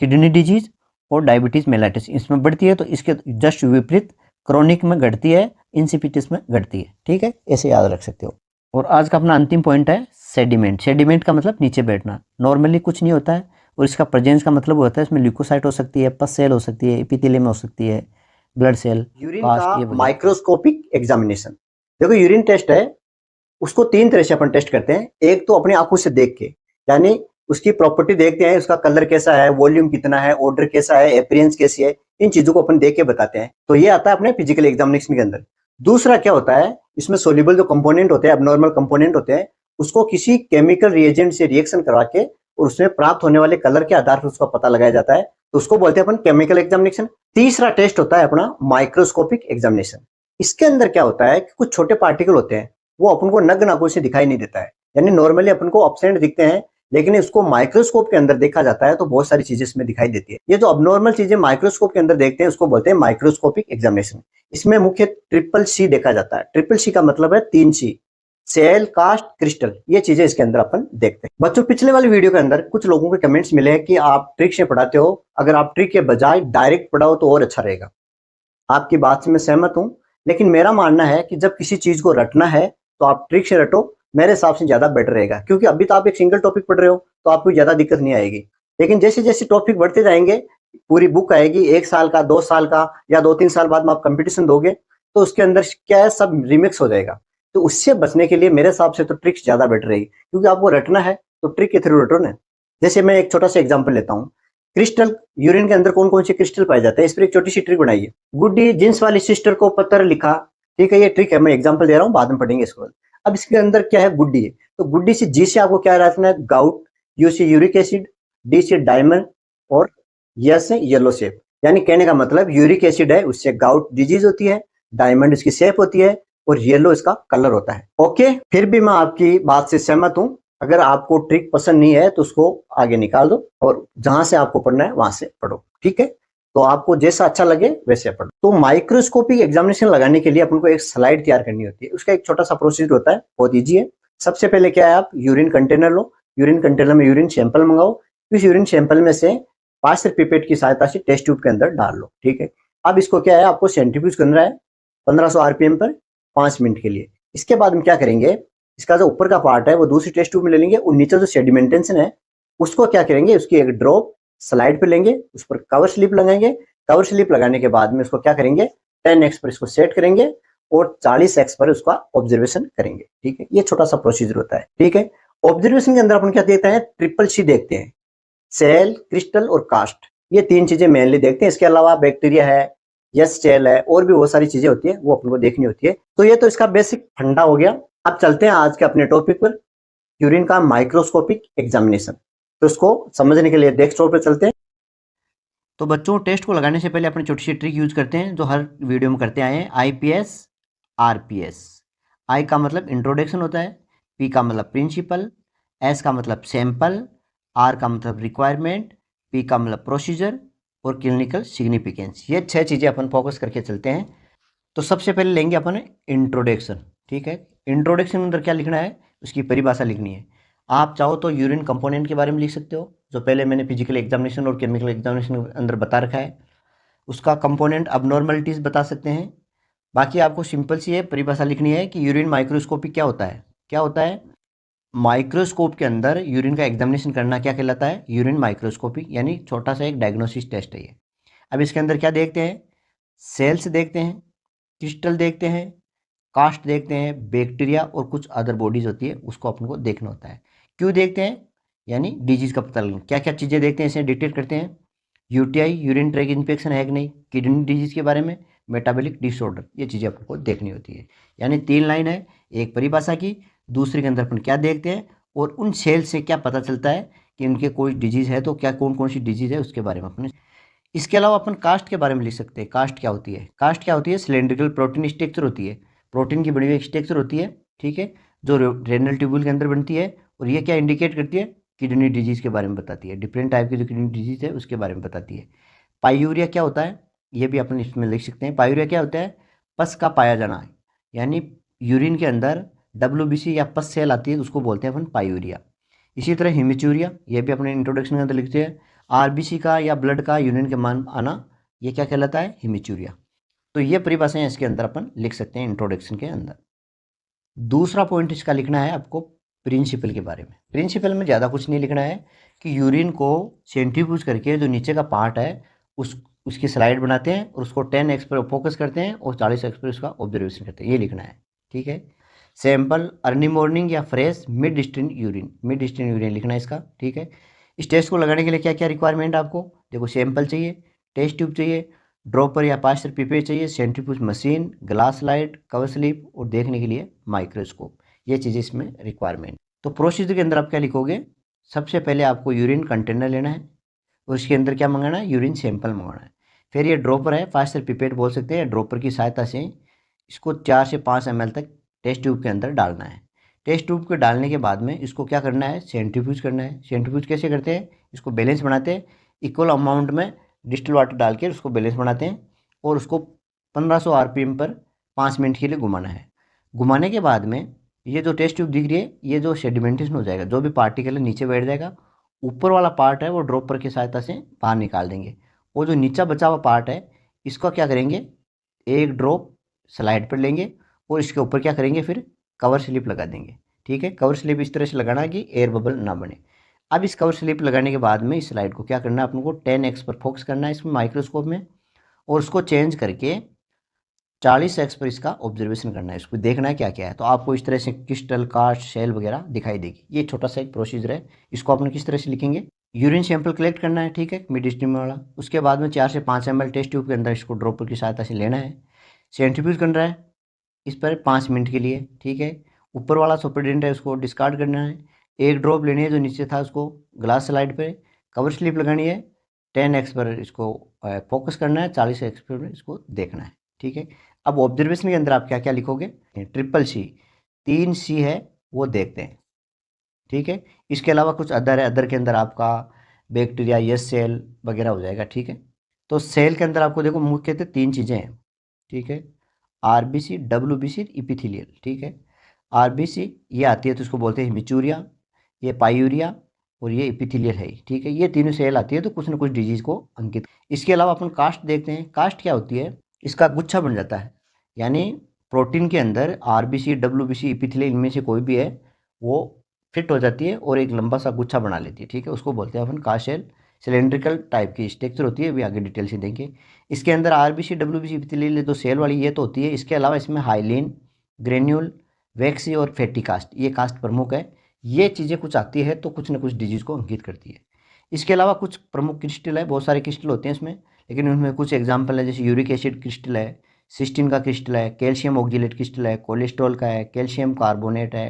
किडनी डिजीज और डायबिटीज मेलाइटिस इसमें बढ़ती है, तो इसके जस्ट विपरीत क्रोनिक में घटती है, इंसिपिटिस में घटती है। ठीक है, ऐसे याद रख सकते हो। और आज का अपना अंतिम पॉइंट है सेडिमेंट। सेडिमेंट का मतलब नीचे बैठना, नॉर्मली कुछ नहीं होता है, और इसका प्रेजेंस का मतलब होता है इसमें ल्यूकोसाइट हो सकती है, पस सेल हो सकती है, एपिथेलियम हो सकती है, ब्लड सेल, यूरिन कास्ट, का ये वजह। Microscopic examination. देखो यूरिन टेस्ट है, उसको तीन तरह से अपन टेस्ट करते हैं। एक तो अपनी आंखों से देख के, यानी उसकी प्रॉपर्टी देखते हैं, उसका कलर कैसा है, वॉल्यूम कितना है, ऑर्डर कैसा है, अपीयरेंस कैसी है, इन चीजों को अपन देख के बताते हैं। तो ये आता है अपने फिजिकल एग्जामिनेशन के अंदर। दूसरा क्या होता है, इसमें सोल्यूबल जो कंपोनेंट होते हैं, एबनॉर्मल कंपोनेंट होते हैं, उसको किसी केमिकल रिएजेंट से रिएक्शन करवा के और उसमें प्राप्त होने वाले कलर के आधार पर उसका पता लगाया जाता है, तो उसको बोलते हैं अपन केमिकल एग्जामिनेशन। तीसरा टेस्ट होता है अपना माइक्रोस्कोपिक एग्जामिनेशन। इसके अंदर क्या होता है कि कुछ छोटे पार्टिकल होते हैं, वो अपन को नग्न आंखों से दिखाई नहीं देता है, यानी नॉर्मली अपन को एब्सेंट दिखते हैं, लेकिन इसको माइक्रोस्कोप के अंदर देखा जाता है तो बहुत सारी चीजें इसमें दिखाई देती है। ये जो अबनॉर्मल चीजें माइक्रोस्कोप के अंदर देखते हैं उसको बोलते हैं माइक्रोस्कोपिक एग्जामिनेशन। इसमें मुख्य ट्रिपल सी देखा जाता है। ट्रिपल सी का मतलब है 3C, सेल, कास्ट, क्रिस्टल, ये चीजें इसके अंदर अपन देखते हैं। बच्चों, पिछले वाले वीडियो के अंदर कुछ लोगों के कमेंट्स मिले हैं कि आप ट्रिक से पढ़ाते हो, अगर आप ट्रिक के बजाय डायरेक्ट पढ़ाओ तो और अच्छा रहेगा। आपकी बात से मैं सहमत हूं, लेकिन मेरा मानना है कि जब किसी चीज को रटना है तो आप ट्रिक से रटो, मेरे हिसाब से ज्यादा बेटर रहेगा। क्योंकि अभी तो आप एक सिंगल टॉपिक पढ़ रहे हो तो आपको ज्यादा दिक्कत नहीं आएगी, लेकिन जैसे जैसे टॉपिक बढ़ते जाएंगे, पूरी बुक आएगी, 1 साल का, 2 साल का या 2-3 साल बाद में आप कंपटीशन दोगे तो उसके अंदर क्या है, सब रिमिक्स हो जाएगा। तो उससे बचने के लिए मेरे हिसाब से तो ट्रिक्स ज्यादा बेटर रहेगी, क्योंकि आपको रटना है तो ट्रिक के थ्रू रटो ना। जैसे मैं एक छोटा सा एग्जाम्पल लेता हूँ, क्रिस्टल, यूरिन के अंदर कौन कौन से क्रिस्टल पाए जाते हैं, इस पर एक छोटी सी ट्रिक बनाइए। गुड्डी जींस वाली सिस्टर को पत्र लिखा, ठीक है, ये ट्रिक है, मैं एग्जांपल दे रहा हूँ, बाद में पढ़ेंगे इसको। अब इसके अंदर क्या है, गुड्डी है, तो गुड्डी से जी से आपको क्या रखना है, गाउट, यू से यूरिक एसिड, डी से डायमंड और यस से येलो शेप। यानी कहने का मतलब यूरिक एसिड है, उससे गाउट डिजीज होती है, डायमंड इसकी शेप होती है और येलो इसका कलर होता है। ओके, फिर भी मैं आपकी बात से सहमत हूं, अगर आपको ट्रिक पसंद नहीं है तो उसको आगे निकाल दो और जहां से आपको पढ़ना है वहां से पढ़ो, ठीक है। तो आपको जैसा अच्छा लगे वैसे पढ़ो। तो माइक्रोस्कोपिक एग्जामिनेशन लगाने के लिए अपन को एक स्लाइड तैयार करनी होती है, उसका एक छोटा सा प्रोसीजर होता है, बहुत ईजी है। सबसे पहले क्या है, आप यूरिन कंटेनर लो, यूरिन कंटेनर में यूरिन सैंपल मंगाओ, इस यूरिन सैंपल में से पास्टर पिपेट की सहायता से टेस्ट ट्यूब के अंदर डाल लो, ठीक है। अब इसको क्या है, आपको सेंट्रीफ्यूज करना है 1500 आरपीएम पर 5 मिनट के लिए। इसके बाद हम क्या करेंगे, इसका जो ऊपर का पार्ट है वो दूसरी टेस्ट ट्यूब में ले लेंगे और नीचे जो सेडिमेंटेशन है उसको क्या करेंगे, उसकी एक ड्रॉप स्लाइड पे लेंगे, उस पर कवर स्लिप लगाएंगे। कवर स्लिप लगाने के बाद में उसको क्या करेंगे, 10x पर इसको सेट करेंगे और 40x पर उसका ऑब्जर्वेशन करेंगे, ठीक है। ये छोटा सा प्रोसीजर होता है, ठीक है। ऑब्जर्वेशन के अंदर अपन क्या देखते हैं, ट्रिपल सी देखते हैं, सेल, क्रिस्टल और कास्ट, ये 3 चीजें मेनली देखते हैं। इसके अलावा बैक्टीरिया है, यस सेल है, और भी बहुत सारी चीजें होती है वो अपन को देखनी होती है। तो ये तो इसका बेसिक फंडा हो गया। अब चलते हैं आज के अपने टॉपिक पर, यूरिन का माइक्रोस्कोपिक एग्जामिनेशन। तो इसको समझने के लिए डेस्कटॉप पर चलते हैं। तो बच्चों, टेस्ट को लगाने से पहले अपनी छोटी सी ट्रिक यूज करते हैं जो हर वीडियो में करते आए हैं, IPS RPS। आई का मतलब इंट्रोडक्शन होता है, P का मतलब प्रिंसिपल, S का मतलब सैंपल, R का मतलब रिक्वायरमेंट, P का मतलब प्रोसीजर और क्लिनिकल सिग्निफिकेंस। ये 6 चीज़ें अपन फोकस करके चलते हैं। तो सबसे पहले लेंगे अपन इंट्रोडक्शन, ठीक है। इंट्रोडक्शन के अंदर क्या लिखना है, उसकी परिभाषा लिखनी है। आप चाहो तो यूरिन कंपोनेंट के बारे में लिख सकते हो, जो पहले मैंने फिजिकल एग्जामिनेशन और केमिकल एग्जामिनेशन के अंदर बता रखा है। उसका कंपोनेंट अबनॉर्मलिटीज़ बता सकते हैं। बाकी आपको सिंपल सी है परिभाषा लिखनी है कि यूरिन माइक्रोस्कोपी क्या होता है। क्या होता है, माइक्रोस्कोप के अंदर यूरिन का एग्जामिनेशन करना क्या कहलाता है, यूरिन माइक्रोस्कोपी, यानी छोटा सा एक डायग्नोसिस टेस्ट है ये। अब इसके अंदर क्या देखते हैं, सेल्स देखते हैं, क्रिस्टल देखते हैं, कास्ट देखते हैं, बैक्टीरिया और कुछ अदर बॉडीज होती है उसको अपन को देखना होता है। क्यों देखते हैं, यानी डिजीज का पता लगना, क्या क्या चीज़ें देखते हैं इसे डिटेक्ट करते हैं। यूटीआई, यूरिन ट्रैक इन्फेक्शन है कि नहीं, किडनी डिजीज के बारे में, मेटाबॉलिक डिसऑर्डर, ये चीज़ें अपन को देखनी होती है। यानी 3 लाइन है, एक परिभाषा की, दूसरे के अंदर अपन क्या देखते हैं और उन सेल से क्या पता चलता है कि उनके कोई डिजीज़ है तो क्या कौन कौन सी डिजीज़ है उसके बारे में अपन। इसके अलावा अपन कास्ट के बारे में लिख सकते हैं। कास्ट क्या होती है, कास्ट क्या होती है, सिलेंड्रिकल प्रोटीन स्ट्रक्चर होती है, प्रोटीन की बनी हुई स्ट्रक्चर होती है, ठीक है, जो रेनल ट्यूब्यूल के अंदर बनती है। और ये क्या इंडिकेट करती है, किडनी डिजीज़ के बारे में बताती है, डिफरेंट टाइप की जो किडनी डिजीज़ है उसके बारे में बताती है। पायूरिया क्या होता है, ये भी अपन इसमें लिख सकते हैं। पायूरिया क्या होता है, पस का पाया जाना, यानी यूरिन के अंदर WBC या पस सेल आती है तो उसको बोलते हैं अपन पायूरिया। इसी तरह हिमिचूरिया, ये भी अपने इंट्रोडक्शन के अंदर लिखते हैं। RBC का या ब्लड का यूरिन के मान आना, ये क्या कहलाता है, हिमिचूरिया। तो ये परिभाषाएं इसके अंदर अपन लिख सकते हैं इंट्रोडक्शन के अंदर। दूसरा पॉइंट इसका लिखना है आपको प्रिंसिपल के बारे में। प्रिंसिपल में ज़्यादा कुछ नहीं लिखना है कि यूरिन को सेंट्रीफ्यूज करके जो नीचे का पार्ट है उसकी स्लाइड बनाते हैं और उसको 10x पर फोकस करते हैं और 40x पर उसका ऑब्जर्वेशन करते हैं, ये लिखना है, ठीक है। सैंपल अर्ली मॉर्निंग या फ्रेश मिड डिस्टेंट यूरिन लिखना है इसका, ठीक है। इस टेस्ट को लगाने के लिए क्या क्या रिक्वायरमेंट है आपको, देखो सैंपल चाहिए, टेस्ट ट्यूब चाहिए, ड्रॉपर या पास्टर पिपेट चाहिए, centrifuge machine, glass slide, cover slip और देखने के लिए माइक्रोस्कोप, ये चीज़ें इसमें रिक्वायरमेंट। तो प्रोसीजर के अंदर आप क्या लिखोगे, सबसे पहले आपको यूरिन कंटेनर लेना है और उसके अंदर क्या मंगाना है, यूरिन सैंपल मंगाना है। फिर ये ड्रॉपर है, पास्टर पिपेट बोल सकते हैं, ड्रॉपर की सहायता से इसको 4 से 5 ml तक टेस्ट ट्यूब के अंदर डालना है। टेस्ट ट्यूब को डालने के बाद में इसको क्या करना है, सेंट्रीफ्यूज करना है। सेंट्रीफ्यूज कैसे करते हैं, इसको बैलेंस बनाते हैं, इक्वल अमाउंट में डिस्टिल वाटर डाल के उसको बैलेंस बनाते हैं और उसको 1500 आरपीएम पर 5 मिनट के लिए घुमाना है। घुमाने के बाद में ये जो टेस्ट ट्यूब दिख रही है, ये जो सेडिमेंटेशन हो जाएगा, जो भी पार्टिकल है नीचे बैठ जाएगा, ऊपर वाला पार्ट है वो ड्रॉपर की सहायता से बाहर निकाल देंगे। और जो नीचा बचा हुआ पार्ट है इसका क्या करेंगे, एक ड्रॉप स्लाइड पर लेंगे और इसके ऊपर क्या करेंगे, फिर कवर स्लिप लगा देंगे। ठीक है, कवर स्लिप इस तरह से लगाना कि एयर बबल ना बने। अब इस कवर स्लिप लगाने के बाद में इस स्लाइड को क्या करना है, अपन को 10x पर फोकस करना है इसमें माइक्रोस्कोप में, और उसको चेंज करके 40x पर इसका ऑब्जर्वेशन करना है, इसको देखना है क्या क्या है। तो आपको इस तरह से क्रिस्टल, कास्ट, शेल वगैरह दिखाई देगी। ये छोटा सा एक प्रोसीजर है, इसको अपन किस तरह से लिखेंगे। यूरिन सैंपल कलेक्ट करना है, ठीक है, मिड स्ट्रीम वाला। उसके बाद में 4 से 5 ml टेस्ट ट्यूब के अंदर इसको ड्रॉपर की सहायता से लेना है। सेंट्रीफ्यूज करना है इस पर 5 मिनट के लिए, ठीक है। ऊपर वाला सुपरडेंट है उसको डिस्कार्ड करना है। एक ड्रॉप लेनी है जो नीचे था उसको ग्लास स्लाइड पे, कवर स्लिप लगानी है, 10x पर इसको फोकस करना है, 40x पर इसको देखना है, ठीक है। अब ऑब्जर्वेशन के अंदर आप क्या क्या लिखोगे, ट्रिपल सी, 3 C है वो देखते हैं, ठीक है। इसके अलावा कुछ अदर है, अदर के अंदर आपका बैक्टीरिया, यस सेल वगैरह हो जाएगा, ठीक है। तो सेल के अंदर आपको देखो मुख्यतः 3 चीज़ें हैं, ठीक है, आरबीसी, डब्ल्यूबीसी, इपिथेलियल, ठीक है। आरबीसी ये आती है तो इसको बोलते हैं हिमिचूरिया, ये पायूरिया और ये इपिथेलियल है, ठीक है। ये तीनों सेल आती है तो कुछ ना कुछ डिजीज को अंकित। इसके अलावा अपन कास्ट देखते हैं। कास्ट क्या होती है, इसका गुच्छा बन जाता है, यानी प्रोटीन के अंदर आरबीसी, डब्ल्यूबीसी, इपिथेलियल इनमें से कोई भी है वो फिट हो जाती है और एक लंबा सा गुच्छा बना लेती है, ठीक है। उसको बोलते हैं अपन कास्ट सेल। सिलेंड्रिकल टाइप की स्ट्रक्चर होती है, भी आगे डिटेल से देंगे। इसके अंदर आरबीसी, डब्ल्यूबीसी, इपिथेलियल तो सेल वाली ये तो होती है। इसके अलावा इसमें हाइलिन, ग्रेन्यूल, वैक्सी और फैटी कास्ट, ये कास्ट प्रमुख है। ये चीज़ें कुछ आती है तो कुछ ना कुछ डिजीज को अंकित करती है। इसके अलावा कुछ प्रमुख क्रिस्टल है, बहुत सारे क्रिस्टल होते हैं इसमें, लेकिन उनमें कुछ एग्जाम्पल है, जैसे यूरिक एसिड क्रिस्टल है, सिस्टीन का क्रिस्टल है, कैल्शियम ऑक्जिलेट क्रिस्टल है, कोलेस्ट्रॉल का है, कैल्शियम कार्बोनेट है,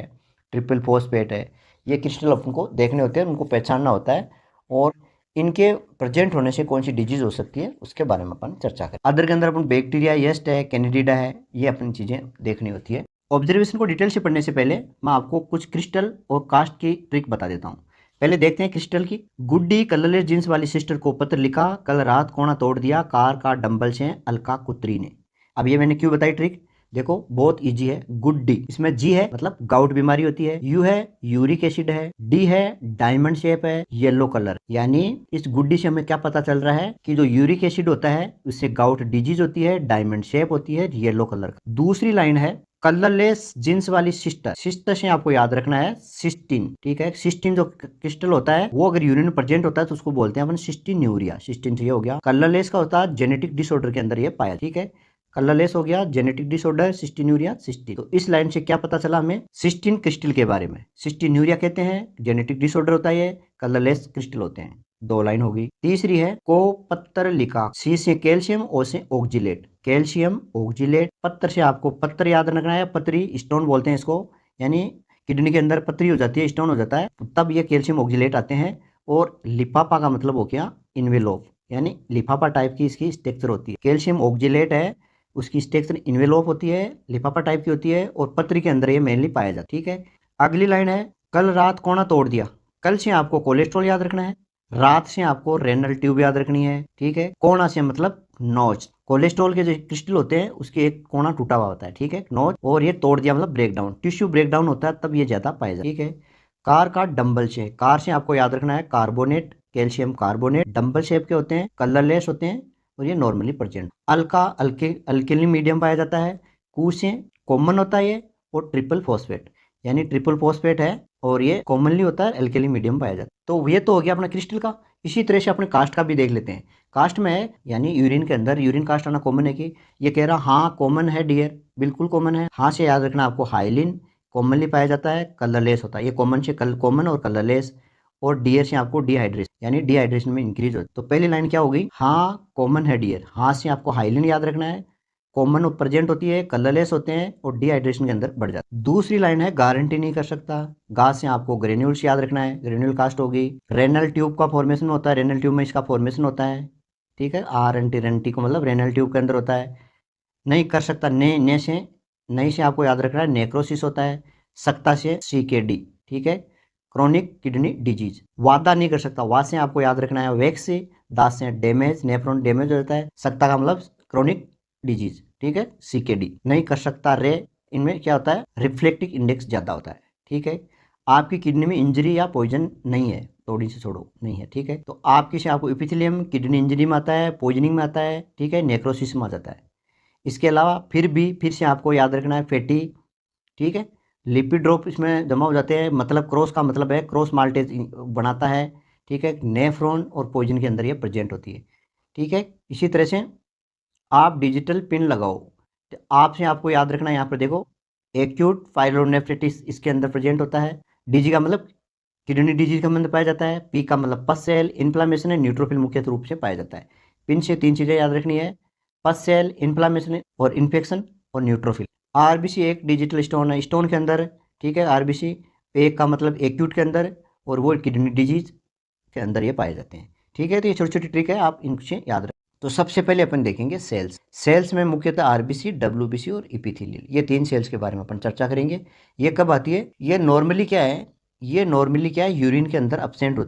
ट्रिपल फॉस्फेट है। ये क्रिस्टल अपन को देखने होते हैं, उनको पहचानना होता है, और इनके प्रेजेंट होने से कौन सी डिजीज हो सकती है उसके बारे में अपन चर्चा करें। अदर के अंदर अपन बैक्टीरिया, येस्ट है, कैनिडिडा है, ये अपनी चीज़ें देखनी होती है। ऑब्जर्वेशन को डिटेल से पढ़ने से पहले मैं आपको कुछ क्रिस्टल और कास्ट की ट्रिक बता देता हूँ। पहले देखते हैं क्रिस्टल की। गुड्डी कलरलेस जींस वाली सिस्टर को पत्र लिखा, कल रात कोना तोड़ दिया, कार का डंबल से अलका कुत्री ने। अब ये मैंने क्यों बताई ट्रिक, देखो बहुत इजी है। गुड्डी, इसमें जी है मतलब गाउट बीमारी होती है, यू है यूरिक एसिड है, डी है डायमंड शेप है, येलो कलर। यानी इस गुड्डी से हमें क्या पता चल रहा है कि जो यूरिक एसिड होता है उससे गाउट डिजीज होती है, डायमंड शेप होती है, येलो कलर। दूसरी लाइन है कलरलेस जींस वाली सिस्टर। सिस्टर से आपको याद रखना है सिस्टीन, ठीक है। सिस्टीन जो क्रिस्टल होता है वो अगर यूरिन में प्रेजेंट होता है तो उसको बोलते हैं अपन सिस्टीन्यूरिया। सिस्टीन से ये हो गया। कलरलेस का होता है जेनेटिक डिसऑर्डर के अंदर ये पाया, ठीक है। कलरलेस हो गया जेनेटिक डिसऑर्डर, सिस्टीन्यूरिया, सिस्टीन। तो इस लाइन से क्या पता चला हमें, सिस्टीन क्रिस्टल के बारे में। सिस्टीन्यूरिया कहते हैं, जेनेटिक डिसऑर्डर होता है ये, कलरलेस क्रिस्टल होते हैं। 2 लाइन होगी। तीसरी है को पत्तर लिखा, सी से कैल्शियम, ओ से ऑक्जिलेट। कैल्शियम ऑक्जिलेट, पत्थर से आपको पत्थर याद रखना है, पतरी स्टोन बोलते हैं इसको, यानी किडनी के अंदर पतरी हो जाती है, स्टोन हो जाता है, तब ये कैल्शियम ऑक्जिलेट आते हैं। और लिफाफा का मतलब हो गया इन्वेलोप, यानी लिफाफा टाइप की इसकी स्ट्रक्चर होती है। कैल्शियम ऑक्जिलेट है, उसकी स्ट्रक्चर इन्वेलोप होती है, लिफाफा टाइप की होती है, और पतरी के अंदर ये मेनली पाया जाता है, ठीक है। अगली लाइन है कल रात कोना तोड़ दिया। कल से आपको कोलेस्ट्रॉल याद रखना है, रात से आपको रेनल ट्यूब याद रखनी है, ठीक है। कोना से मतलब नोच। कोलेस्ट्रॉल के जो क्रिस्टल होते हैं उसके एक कोना टूटा हुआ होता है, ठीक है, नोच। और ये तोड़ दिया मतलब ब्रेकडाउन, टिश्यू ब्रेकडाउन होता है तब ये ज्यादा पाया जाता है, ठीक है। कार का डंबल से, कार से आपको याद रखना है carbonate, calcium carbonate. Dumbbell shape के होते हैं, कलरलेस होते हैं, और ये normally present. Alka alkali medium पाया जाता है। कू से कॉमन होता है ये, और ट्रिपल फॉस्फेट, यानी ट्रिपल फॉस्फेट है और ये कॉमनली होता है, एल्केली मीडियम पाया जाता है। तो ये तो हो गया अपना क्रिस्टल का। इसी तरह से अपने कास्ट का भी देख लेते हैं। कास्ट में है यानी यूरिन के अंदर यूरिन कास्ट आना कॉमन है कि, ये कह रहा हाँ कॉमन है डियर, बिल्कुल कॉमन है। हाँ से याद रखना आपको हाइलिन कॉमनली पाया जाता है, कलरलेस होता है, ये कॉमन से कॉमन और कलरलेस। और डियर से आपको डिहाइड्रेशन, यानी डिहाइड्रेशन में इंक्रीज होता है। तो पहली लाइन क्या होगी, हाँ कॉमन है डियर। हाँ से आपको हाइलिन याद रखना है, कॉमन और प्रेजेंट होती है, कलरलेस होते हैं, और डिहाइड्रेशन के अंदर बढ़ जाता है। दूसरी लाइन है गारंटी नहीं कर सकता। गा से आपको ग्रेन्यूल्स याद रखना है, ग्रेन्यूल कास्ट होगी। रेनल ट्यूब का फॉर्मेशन होता है, रेनल ट्यूब में इसका फॉर्मेशन होता है, ठीक है। आर एन टी को मतलब रेनल ट्यूब के अंदर होता है। नहीं कर सकता, ने से नहीं से आपको याद रखना है नेक्रोसिस होता है। सकता से CKD, ठीक है, क्रोनिक किडनी डिजीज। वादा नहीं कर सकता, वा से आपको याद रखना है वेक्स से, दास से डैमेज, नेफ्रॉन डैमेज हो जाता है, सकता का मतलब क्रोनिक डिजीज, ठीक है, CKD नहीं कर सकता। रे, इनमें क्या होता है, रिफ्लेक्टिव इंडेक्स ज़्यादा होता है, ठीक है। आपकी किडनी में इंजरी या पॉइजन नहीं है, थोड़ी से छोड़ो नहीं है, ठीक है। तो आपको एपिथेलियम किडनी इंजरी में आता है, पॉइजनिंग में आता है, ठीक है, नेक्रोसिस में आ जाता है। इसके अलावा फिर से आपको याद रखना है फैटी, ठीक है, लिपिड ड्रॉप इसमें जमा हो जाते हैं, मतलब क्रॉस का मतलब है क्रॉस माल्टेज बनाता है, ठीक है, नेफ्रॉन और पॉइजन के अंदर ये प्रेजेंट होती है, ठीक है। इसी तरह से आप डिजिटल पिन लगाओ, तो आपको याद रखना है, यहाँ पर देखो एक्यूट पाइलोनेफ्राइटिस इसके अंदर प्रेजेंट होता है। DG का मतलब किडनी डिजीज का अंदर पाया जाता है, P का मतलब पस सेल इन्फ्लामेशन है, न्यूट्रोफिल मुख्य रूप से पाया जाता है। पिन से 3 चीज़ें याद रखनी है, पस सेल, इन्फ्लामेशन और इन्फेक्शन और न्यूट्रोफिल। RBC एक डिजिटल स्टोन है, स्टोन के अंदर, ठीक है, RBC एक का मतलब एक्यूट के अंदर और वो किडनी डिजीज के अंदर ये पाए जाते हैं, ठीक है। तो ये छोटी छोटी ट्रिक है, आप इनसे याद रखें। तो सबसे पहले अपन देखेंगे सेल्स में मुख्यतः RBC, WBC और इपिथेलियल, ये 3 सेल्स के बारे में अपन चर्चा करेंगे। ये कब आती है, ये नॉर्मली क्या है, यूरिन के अंदर अब्सेंट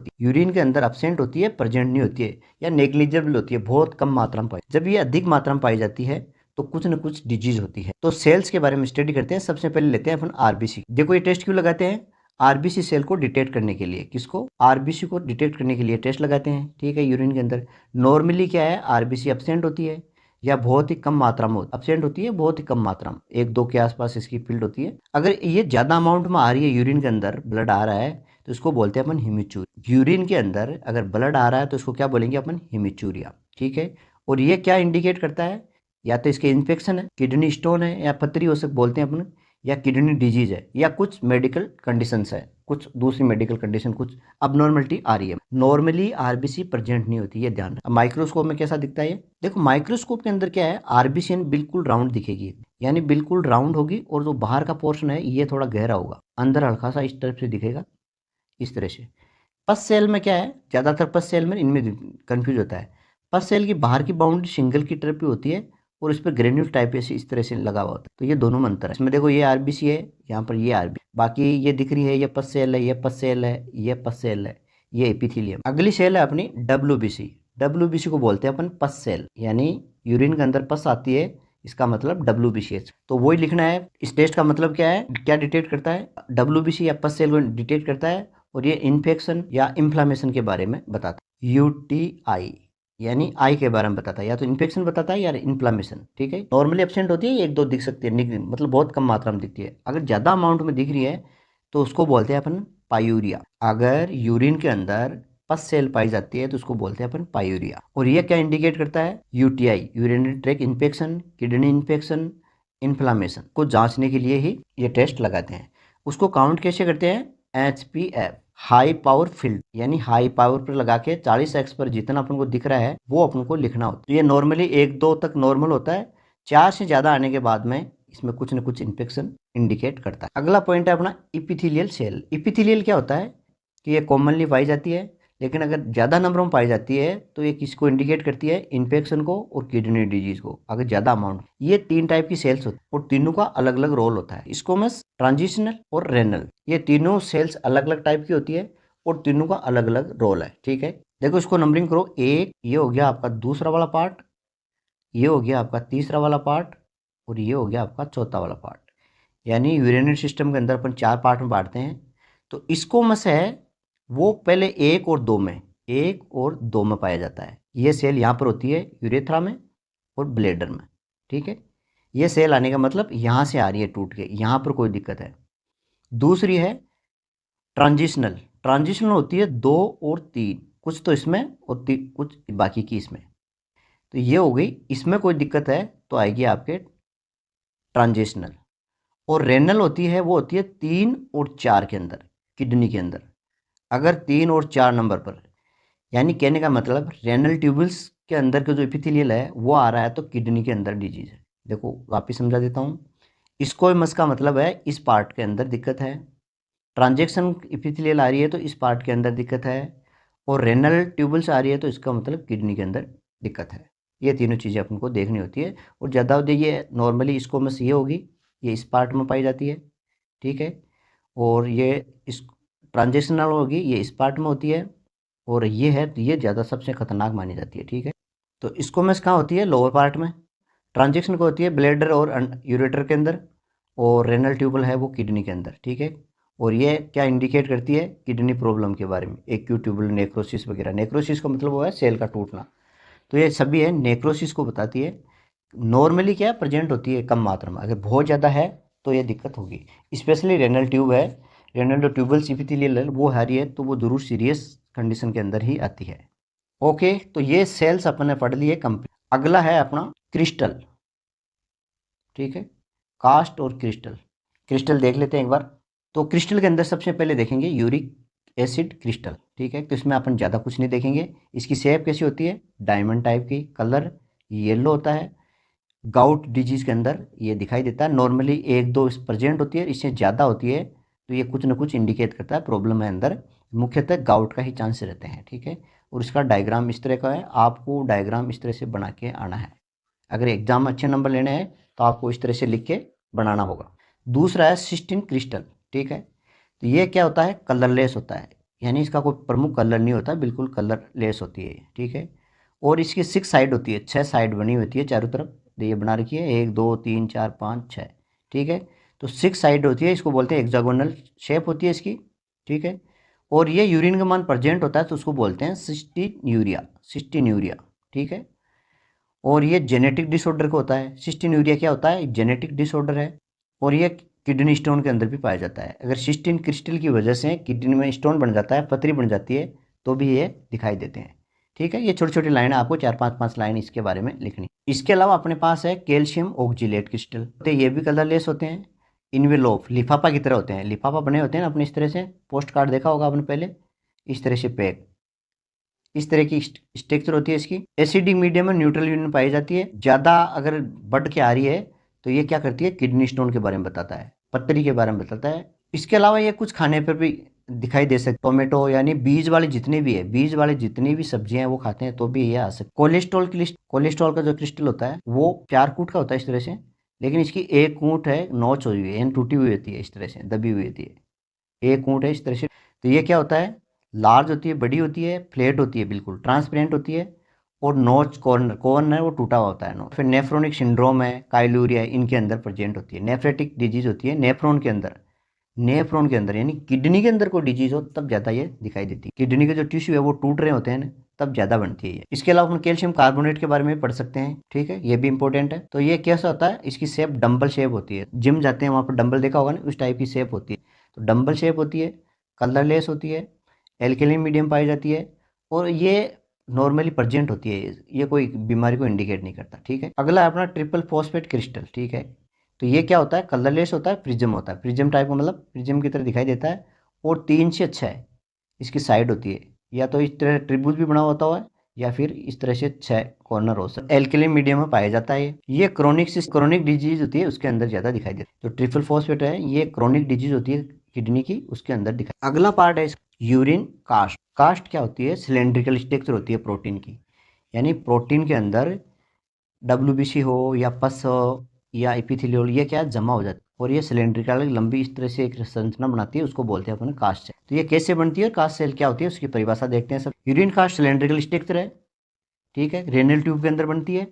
होती है, प्रेजेंट नहीं होती है या नेग्लिजिबल होती है, बहुत कम मात्रा में पाई। जब ये अधिक मात्रा में पाई जाती है तो कुछ न कुछ डिजीज होती है। तो सेल्स के बारे में स्टडी करते हैं। सबसे पहले लेते हैं अपन RBC। देखो ये टेस्ट क्यों लगाते हैं, RBC सेल को डिटेक्ट करने के लिए। किसको, RBC को डिटेक्ट करने के लिए टेस्ट लगाते हैं, ठीक है, यूरिन के अंदर। नॉर्मली क्या है, RBC अब्सेंट होती है या बहुत ही कम मात्रा में अब्सेंट होती है, बहुत ही कम मात्रा में, 1-2 के आसपास इसकी फील्ड होती है। अगर ये ज़्यादा अमाउंट में आ रही है, यूरिन के अंदर ब्लड आ रहा है, तो इसको बोलते हैं अपन हिमिचूरिया। यूरिन के अंदर अगर ब्लड आ रहा है तो इसको क्या बोलेंगे अपन, हिमिचूरिया, ठीक है। और ये क्या इंडिकेट करता है, या तो इसके इन्फेक्शन है, किडनी स्टोन है, या पथरी हो सकते बोलते हैं अपन, या किडनी डिजीज है, या कुछ मेडिकल कंडीशंस है, कुछ दूसरी मेडिकल कंडीशन, कुछ अबनॉर्मलिटी आ रही है। नॉर्मली RBC प्रेजेंट नहीं होती है, ध्यान। अब माइक्रोस्कोप में कैसा दिखता है ये, देखो माइक्रोस्कोप के अंदर क्या है, RBC बिल्कुल राउंड दिखेगी, यानी बिल्कुल राउंड होगी, और जो बाहर का पोर्शन है ये थोड़ा गहरा होगा, अंदर हल्का सा इस तरफ से दिखेगा, इस तरह से। पस सेल में क्या है, ज़्यादातर पस सेल में इनमें कंफ्यूज होता है। पस सेल की बाहर की बाउंड्री सिंगल की तरफ पे होती है और इस पर ग्रेन्यूल टाइप ऐसे इस तरह से लगा हुआ होता है। तो ये दोनों में अंतर है। इसमें देखो ये RBC है, यहाँ पर ये RBC, बाकी ये दिख रही है, ये पस सेल है, ये पस सेल है, ये पस सेल है, ये एपिथेलियम। अगली सेल है अपनी WBC। WBC को बोलते हैं अपन पस सेल, यानी यूरिन के अंदर पस आती है, इसका मतलब WBCH। तो वही लिखना है। इस टेस्ट का मतलब क्या है, क्या डिटेक्ट करता है, WBC या पस सेल को डिटेक्ट करता है, और ये इन्फेक्शन या इन्फ्लामेशन के बारे में बताता है। UTI यानी आई के बारे में बताता है, या तो इन्फेक्शन बताता है या इन्फ्लामेशन, ठीक है। नॉर्मली एब्सेंट होती है, 1-2 दिख सकती है, मतलब बहुत कम मात्रा में दिखती है। अगर ज़्यादा अमाउंट में दिख रही है तो उसको बोलते हैं अपन पायूरिया। अगर यूरिन के अंदर पस सेल पाई जाती है तो उसको बोलते हैं अपन पायूरिया। और ये क्या इंडिकेट करता है, UTI, urinary track infection, kidney infection, inflammation को जांचने के लिए ही ये टेस्ट लगाते हैं। उसको काउंट कैसे करते हैं, HPF, हाई पावर फील्ड, यानी हाई पावर पर लगा के 40x पर जितना अपन को दिख रहा है वो अपन को लिखना होता है। तो ये नॉर्मली 1-2 तक नॉर्मल होता है, 4 से ज़्यादा आने के बाद में इसमें कुछ न कुछ इन्फेक्शन इंडिकेट करता है। अगला पॉइंट है अपना इपिथेलियल सेल। इपिथेलियल क्या होता है कि ये कॉमनली पाई जाती है, लेकिन अगर ज़्यादा नंबरों में पाई जाती है तो ये किसको इंडिकेट करती है, इन्फेक्शन को और किडनी डिजीज को, अगर ज़्यादा अमाउंट। ये 3 टाइप की सेल्स होती है और तीनों का अलग अलग रोल होता है, स्क्वैमस, ट्रांजिशनल और रेनल। ये तीनों सेल्स अलग अलग टाइप की होती है और तीनों का अलग अलग रोल है, ठीक है। देखो इसको नंबरिंग करो, 1 ये हो गया आपका दूसरा वाला पार्ट, ये हो गया आपका तीसरा वाला पार्ट, और ये हो गया आपका चौथा वाला पार्ट। यानी यूरिनरी सिस्टम के अंदर अपन 4 पार्ट में बांटते हैं। तो स्क्वैमस है वो पहले 1 और 2 में पाया जाता है। ये सेल यहाँ पर होती है यूरेथ्रा में और ब्लेडर में, ठीक है। ये सेल आने का मतलब यहाँ से आ रही है टूट के, यहाँ पर कोई दिक्कत है। दूसरी है ट्रांजिशनल होती है 2 और 3, कुछ तो इसमें और कुछ बाकी की इसमें। तो ये हो गई, इसमें कोई दिक्कत है तो आएगी आपके ट्रांजिशनल। और रेनल होती है, वो होती है 3 और 4 के अंदर, किडनी के अंदर। अगर 3 और 4 नंबर पर, यानी कहने का मतलब रेनल ट्यूबल्स के अंदर का जो एपिथेलियल है वो आ रहा है तो किडनी के अंदर डिजीज है। देखो वापिस समझा देता हूँ। स्क्वैमस का मतलब है इस पार्ट के अंदर दिक्कत है, ट्रांजैक्शन एपिथेलियल आ रही है तो इस पार्ट के अंदर दिक्कत है, और रेनल ट्यूबल्स आ रही है तो इसका मतलब किडनी के अंदर दिक्कत है। ये तीनों चीज़ें अपन को देखनी होती है। और ज़्यादा ये नॉर्मली स्क्वैमस ये होगी, ये इस पार्ट में पाई जाती है, ठीक है। और ये इस ट्रांजेक्शनल होगी, ये इस पार्ट में होती है, और ये है तो ये ज़्यादा सबसे खतरनाक मानी जाती है, ठीक है। तो इसको में कहाँ होती है, लोअर पार्ट में। ट्रांजेक्शन को होती है ब्लैडर और यूरेटर के अंदर, और रेनल ट्यूबल है वो किडनी के अंदर, ठीक है। और ये क्या इंडिकेट करती है, किडनी प्रॉब्लम के बारे में, एक्यूट ट्यूबुलर नेक्रोसिस वगैरह। नेक्रोसिस का मतलब वो है सेल का टूटना। तो ये सभी है नेक्रोसिस को बताती है। नॉर्मली क्या प्रेजेंट होती है कम मात्रा में, अगर बहुत ज़्यादा है तो ये दिक्कत होगी। स्पेशली रेनल ट्यूब है, रेनल जो ट्यूबल्स इपिथेलियल वो है तो वो जरूर सीरियस कंडीशन के अंदर ही आती है। ओके, तो ये सेल्स अपन ने पढ़ लिए कंप्लीट। अगला है अपना क्रिस्टल, ठीक है। कास्ट और क्रिस्टल, क्रिस्टल देख लेते हैं एक बार। तो क्रिस्टल के अंदर सबसे पहले देखेंगे यूरिक एसिड क्रिस्टल, ठीक है। तो इसमें अपन ज़्यादा कुछ नहीं देखेंगे। इसकी शेप कैसी होती है, डायमंड टाइप की, कलर येलो होता है। गाउट डिजीज़ के अंदर ये दिखाई देता है। नॉर्मली एक दो प्रेजेंट होती है, इससे ज़्यादा होती है तो ये कुछ ना कुछ इंडिकेट करता है प्रॉब्लम है अंदर। मुख्यतः गाउट का ही चांस रहते हैं, ठीक है। और इसका डायग्राम इस तरह का है, आपको डायग्राम इस तरह से बना के आना है। अगर एग्जाम में अच्छे नंबर लेने हैं तो आपको इस तरह से लिख के बनाना होगा। दूसरा है सिस्टीन क्रिस्टल, ठीक है। तो ये क्या होता है, कलरलेस होता है, यानी इसका कोई प्रमुख कलर नहीं होता, बिल्कुल कलरलेस होती है, ठीक है। और इसकी 6 साइड होती है, 6 साइड बनी होती है चारों तरफ, ये बना रखी है 1 2 3 4 5 6, ठीक है। तो 6 साइड होती है, इसको बोलते हैं हेक्सागोनल शेप होती है इसकी, ठीक है। और ये यूरिन का मान प्रेजेंट होता है तो उसको बोलते हैं सिस्टीन्यूरिया, सिस्टीन्यूरिया, ठीक है। और ये जेनेटिक डिसऑर्डर का होता है। सिस्टीन्यूरिया क्या होता है, जेनेटिक डिसऑर्डर है, और ये किडनी स्टोन के अंदर भी पाया जाता है। अगर सिस्टीन क्रिस्टल की वजह से किडनी में स्टोन बन जाता है, पथरी बन जाती है, तो भी ये दिखाई देते हैं, ठीक है। ये छोटी छोटी लाइन आपको 4-5 लाइन इसके बारे में लिखनी। इसके अलावा अपने पास है कैल्शियम ऑक्जिलेट क्रिस्टल, तो ये भी कलरलेस होते हैं। इन्वेलोप लिफाफा की तरह होते हैं, लिफाफा बने होते हैं ना अपने इस तरह से, पोस्ट कार्ड देखा होगा आपने पहले, इस तरह से पैक, इस तरह की स्ट्रक्चर होती है इसकी। एसिडिक मीडियम में न्यूट्रल यूनियन पाई जाती है। ज़्यादा अगर बढ़ के आ रही है तो ये क्या करती है, किडनी स्टोन के बारे में बताता है, पत्थरी के बारे में बताता है। इसके अलावा ये कुछ खाने पर भी दिखाई दे सकते, टोमेटो यानी बीज वाले जितने भी है, बीज वाले जितनी भी सब्जियां हैं वो खाते हैं तो भी ये आ सकते। कोलेस्ट्रॉल की लिस्ट, कोलेस्ट्रॉल का जो क्रिस्टल होता है वो 4 कूट का होता है इस तरह से, लेकिन इसकी एक कूट है नॉच हुई हुई है, यानी टूटी हुई होती है, इस तरह से दबी हुई होती है, एक कूट है इस तरह से। तो ये क्या होता है, लार्ज होती है, बड़ी होती है, फ्लैट होती है, बिल्कुल ट्रांसपेरेंट होती है, और नोच कॉर्नर कॉर्नर है वो टूटा हुआ होता है नो। फिर नेफ्रोनिक सिंड्रोम है, काइलूरिया है, इनके अंदर प्रेजेंट होती है। नेफ्रेटिक डिजीज होती है नेफ्रॉन के अंदर, नेफ्रॉन के अंदर यानी किडनी के अंदर कोई डिजीज हो तब ज़्यादा ये दिखाई देती है। किडनी के जो टिश्यू है वो टूट रहे होते हैं ना, तब ज़्यादा बनती है ये। इसके अलावा हम कैल्शियम कार्बोनेट के बारे में पढ़ सकते हैं, ठीक है, ये भी इंपॉर्टेंट है। तो ये कैसा होता है, इसकी शेप डंबल शेप होती है, जिम जाते हैं वहाँ पर डंबल देखा होगा ना, उस टाइप की शेप होती है। तो डंबल शेप होती है, कलरलेस होती है, एल्केलिन मीडियम पाई जाती है, और ये नॉर्मली प्रेजेंट होती है, ये कोई बीमारी को इंडिकेट नहीं करता, ठीक है। अगला है अपना ट्रिपल फॉस्फेट क्रिस्टल, ठीक है। तो ये क्या होता है, कलरलेस होता है, प्रिज्म होता है, प्रिज्म टाइप का मतलब प्रिज्म की तरह दिखाई देता है, और 3 से 6 इसकी साइड होती है, या तो इस तरह ट्रिब्यूज भी बना होता है, या फिर इस तरह से 6 कॉर्नर हो सकते। एल्केलिन मीडियम में पाया जाता है। ये क्रोनिक डिजीज होती है उसके अंदर ज़्यादा दिखाई देता है। जो ट्रिपल फॉस्फेट है ये क्रोनिक डिजीज होती है किडनी की, उसके अंदर दिखाई। अगला पार्ट है यूरिन कास्ट। कास्ट क्या होती है, सिलेंड्रिकल स्ट्रक्चर होती है प्रोटीन की, यानी प्रोटीन के अंदर WBC हो या पस हो या इपिथेलियल, ये क्या जमा हो जाता है, और ये सिलेंड्रिकल लंबी इस तरह से एक संरचना बनाती है, उसको बोलते हैं अपन कास्ट सेल। तो ये कैसे बनती है और कास्ट सेल क्या होती है उसकी परिभाषा देखते हैं सब। यूरिन कास्ट सिलेंड्रिकल स्ट्रक्चर है, ठीक है, रेनल ट्यूब के अंदर बनती है।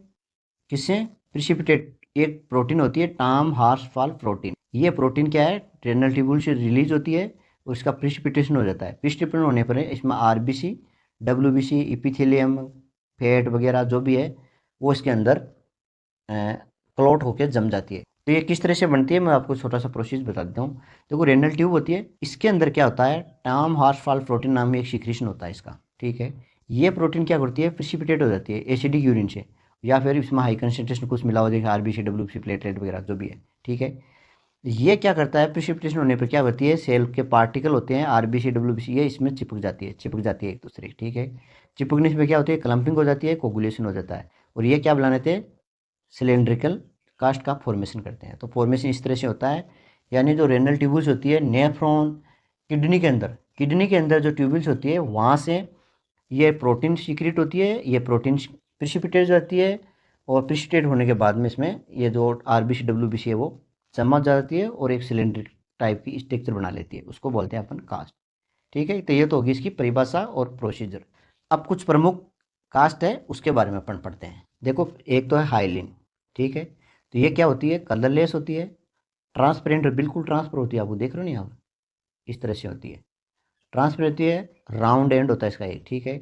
किससे, प्रिसिपिटेट एक प्रोटीन होती है टाम हार्सफाल प्रोटीन। ये प्रोटीन क्या है, रेनल ट्यूब्यूल से रिलीज होती है, उसका प्रिसिपिटेशन हो जाता है। प्रिसिपिटेशन होने पर इसमें RBC WBC इपिथेलियम फैट वगैरह जो भी है वो इसके अंदर क्लॉट होकर जम जाती है। तो ये किस तरह से बनती है मैं आपको छोटा सा प्रोसेस बता देता हूँ। देखो रेनल ट्यूब होती है, इसके अंदर क्या होता है, टाम हार्सफाल प्रोटीन नाम में एक सिक्रीशन होता है इसका, ठीक है। ये प्रोटीन क्या करती है, प्रिसिपिटेट हो जाती है एसिडिक यूरिन से, या फिर इसमें हाई कंसंट्रेशन कुछ मिला हो जैसे RBC WBC प्लेटलेट वगैरह जो भी है, ठीक है। ये क्या करता है, प्रिसिपिटेशन होने पर क्या करती है, सेल के पार्टिकल होते हैं RBC WBC, ये इसमें चिपक जाती है एक दूसरे, ठीक है। चिपकने से क्या होती है, क्लम्पिंग हो जाती है, कोगुलेशन हो जाता है, और ये क्या बनाते हैं, सिलेंड्रिकल कास्ट का फॉर्मेशन करते हैं। तो फॉर्मेशन इस तरह से होता है, यानी जो रेनल ट्यूब्यूल्स होती है नेफ्रॉन, किडनी के अंदर जो ट्यूब्यूल्स होती है वहाँ से ये प्रोटीन सीक्रेट होती है, ये प्रोटीन प्रिसिपिटेट हो जाती है, और प्रिसिपिटेट होने के बाद में इसमें ये जो RBC WBC है वो जमा जाती है, और एक सिलेंड्रिक टाइप की स्ट्रक्चर बना लेती है, उसको बोलते हैं अपन कास्ट। ठीक है, तो ये तो होगी इसकी परिभाषा और प्रोसीजर। अब कुछ प्रमुख कास्ट है उसके बारे में अपन पढ़ते हैं। देखो, एक तो है हाइलिन। ठीक है, तो ये क्या होती है, कलरलेस होती है, ट्रांसपेरेंट, बिल्कुल ट्रांसफर होती है, आपको देख रहे हो नहीं आप, इस तरह से होती है, ट्रांसफर होती है, राउंड एंड होता है इसका एक। ठीक है,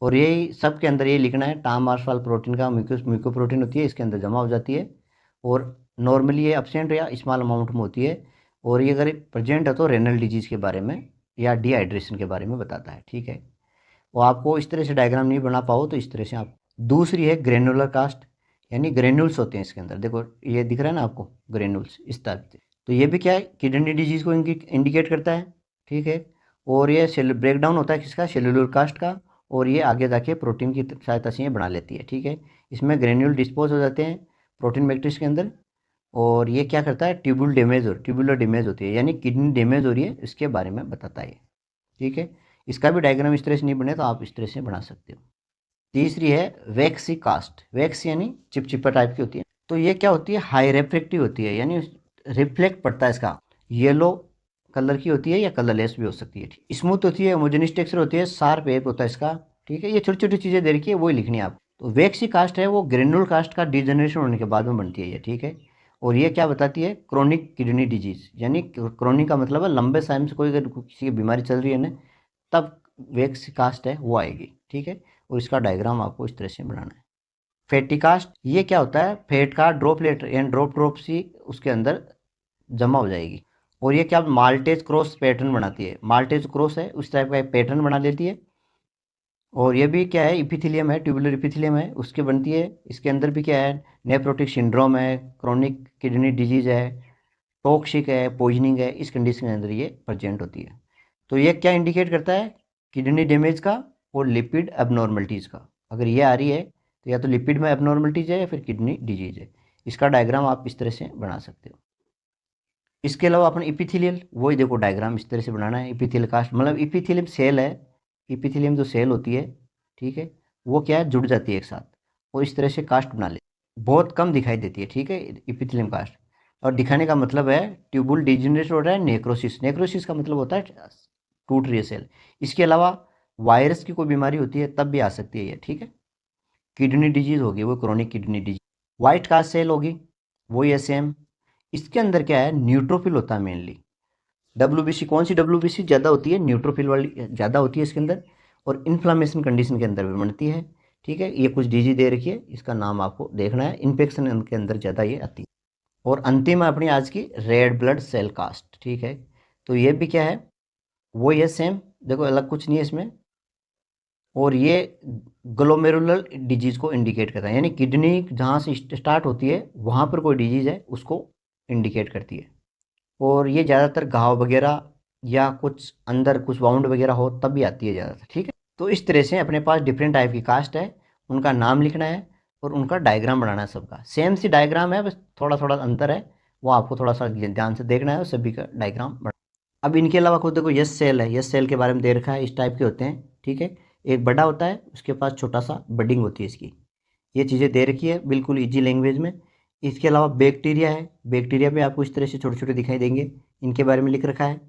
और यही सब के अंदर ये लिखना है, टामार्फल प्रोटीन का म्यूको प्रोटीन होती है, इसके अंदर जमा हो जाती है, और नॉर्मली ये एब्सेंट या स्मॉल अमाउंट में होती है, और ये अगर प्रेजेंट है तो रेनल डिजीज़ के बारे में या डिहाइड्रेशन के बारे में बताता है। ठीक है, वो आपको इस तरह से डायग्राम नहीं बना पाओ तो इस तरह से आप। दूसरी है ग्रेनुलर कास्ट, यानी ग्रेन्यूल्स होते हैं इसके अंदर, देखो ये दिख रहा है ना आपको, ग्रेन्यूल्स इस टाइप से। तो ये भी क्या है, किडनी डिजीज़ को इंडिकेट करता है। ठीक है, और ये सेल ब्रेकडाउन होता है किसका, सेलुलर कास्ट का, और ये आगे जाके प्रोटीन की सहायता से ये बना लेती है। ठीक है, इसमें ग्रेन्यूल डिस्पोज हो जाते हैं प्रोटीन मैट्रिक्स के अंदर, और ये क्या करता है, ट्यूबुलर डैमेज होती है, यानी किडनी डैमेज हो रही है, इसके बारे में बताता है। ठीक है, इसका भी डायग्राम इस तरह से नहीं बने तो आप इस तरह से बना सकते हो। तीसरी है वैक्सी कास्ट, वैक्स यानी चिपचिपा टाइप की होती है। तो ये क्या होती है, हाई रिफ्लेक्टिव होती है, यानी रिफ्लेक्ट पड़ता है इसका, येलो कलर की होती है या कलरलेस भी हो सकती है। स्मूथ होती है, होमोजेनियस टेक्सचर होती है, शार्प एप होता है इसका। ठीक है, ये छोटी छोटी चीज़ें दे रखी है, वही लिखनी है आप। तो वैक्सी कास्ट है वो ग्रेनुल कास्ट का डिजनरेशन होने के बाद में बनती है ये। ठीक है, और ये क्या बताती है, क्रोनिक किडनी डिजीज, यानी क्रोनिक का मतलब है लंबे टाइम से कोई अगर किसी की बीमारी चल रही है ना, तब वैक्सी कास्ट है वो आएगी। ठीक है, और इसका डायग्राम आपको इस तरह से बनाना है। फैटी कास्ट, ये क्या होता है, फैट का ड्रॉपलेट यानी ड्रॉप सी उसके अंदर जमा हो जाएगी, और ये क्या माल्टेज क्रॉस पैटर्न बनाती है, माल्टेज क्रॉस है उस टाइप का एक पैटर्न बना लेती है। और ये भी क्या है, इपिथेलियम है, ट्यूबुलर इपिथेलियम है, उसके बनती है। इसके अंदर भी क्या है, नेफ्रोटिक सिंड्रोम है, क्रोनिक किडनी डिजीज है, टॉक्सिक है, पॉइजनिंग है, इस कंडीशन के अंदर ये प्रेजेंट होती है। तो ये क्या इंडिकेट करता है, किडनी डैमेज का और लिपिड एबनॉर्मलिटीज़ का। अगर ये आ रही है तो या तो लिपिड में एबनॉर्मलिटीज़ है या फिर किडनी डिजीज है। इसका डायग्राम आप इस तरह से बना सकते हो। इसके अलावा अपन इपिथेलियल, वही देखो डायग्राम इस तरह से बनाना है। इपिथेलियल कास्ट मतलब इपिथेलियम सेल है, इपिथेलियम जो सेल होती है, ठीक है, वो क्या है, जुड़ जाती है एक साथ और इस तरह से कास्ट बना ले, बहुत कम दिखाई देती है। ठीक है, इपिथेलियम कास्ट, और दिखाने का मतलब है ट्यूबुल डिजेनरेट हो रहा है, नेक्रोसिस, नेक्रोसिस का मतलब होता है टूट रही है सेल। इसके अलावा वायरस की कोई बीमारी होती है तब भी आ सकती है ये। ठीक है, किडनी डिजीज होगी वो chronic kidney disease. White cast cell होगी वही है सेम। इसके अंदर क्या है, न्यूट्रोफिल होता है मेनली। डब्ल्यूबीसी, कौन सी डब्ल्यूबीसी ज़्यादा होती है, न्यूट्रोफिल वाली ज़्यादा होती है इसके अंदर, और इन्फ्लामेशन कंडीशन के अंदर भी बनती है। ठीक है, ये कुछ डिजीज दे रखी है, इसका नाम आपको देखना है, इन्फेक्शन के अंदर ज़्यादा ये आती है। और अंतिम है अपनी आज की रेड ब्लड सेल कास्ट। ठीक है, तो ये भी क्या है, वो ये सेम, देखो अलग कुछ नहीं है इसमें, और ये ग्लोमेरुलर डिजीज को इंडिकेट करता है, यानी किडनी जहाँ से स्टार्ट होती है वहाँ पर कोई डिजीज है उसको इंडिकेट करती है। और ये ज़्यादातर घाव वगैरह या कुछ अंदर कुछ वाउंड वगैरह हो तब भी आती है ज़्यादातर। ठीक है, तो इस तरह से अपने पास डिफरेंट टाइप की कास्ट है, उनका नाम लिखना है और उनका डायग्राम बनाना है। सबका सेम सी डायग्राम है, बस थोड़ा थोड़ा अंतर है, वो आपको थोड़ा सा ध्यान से देखना है और सभी का डायग्राम बना। अब इनके अलावा खुद देखो, यस सेल है, यस सेल के बारे में दे रखा है, इस टाइप के होते हैं। ठीक है, एक बड़ा होता है, उसके पास छोटा सा बडिंग होती है इसकी, ये चीज़ें दे रखी है बिल्कुल ईजी लैंग्वेज में। इसके अलावा बैक्टीरिया है, बैक्टीरिया भी आपको इस तरह से छोटे छोटे दिखाई देंगे, इनके बारे में लिख रखा है।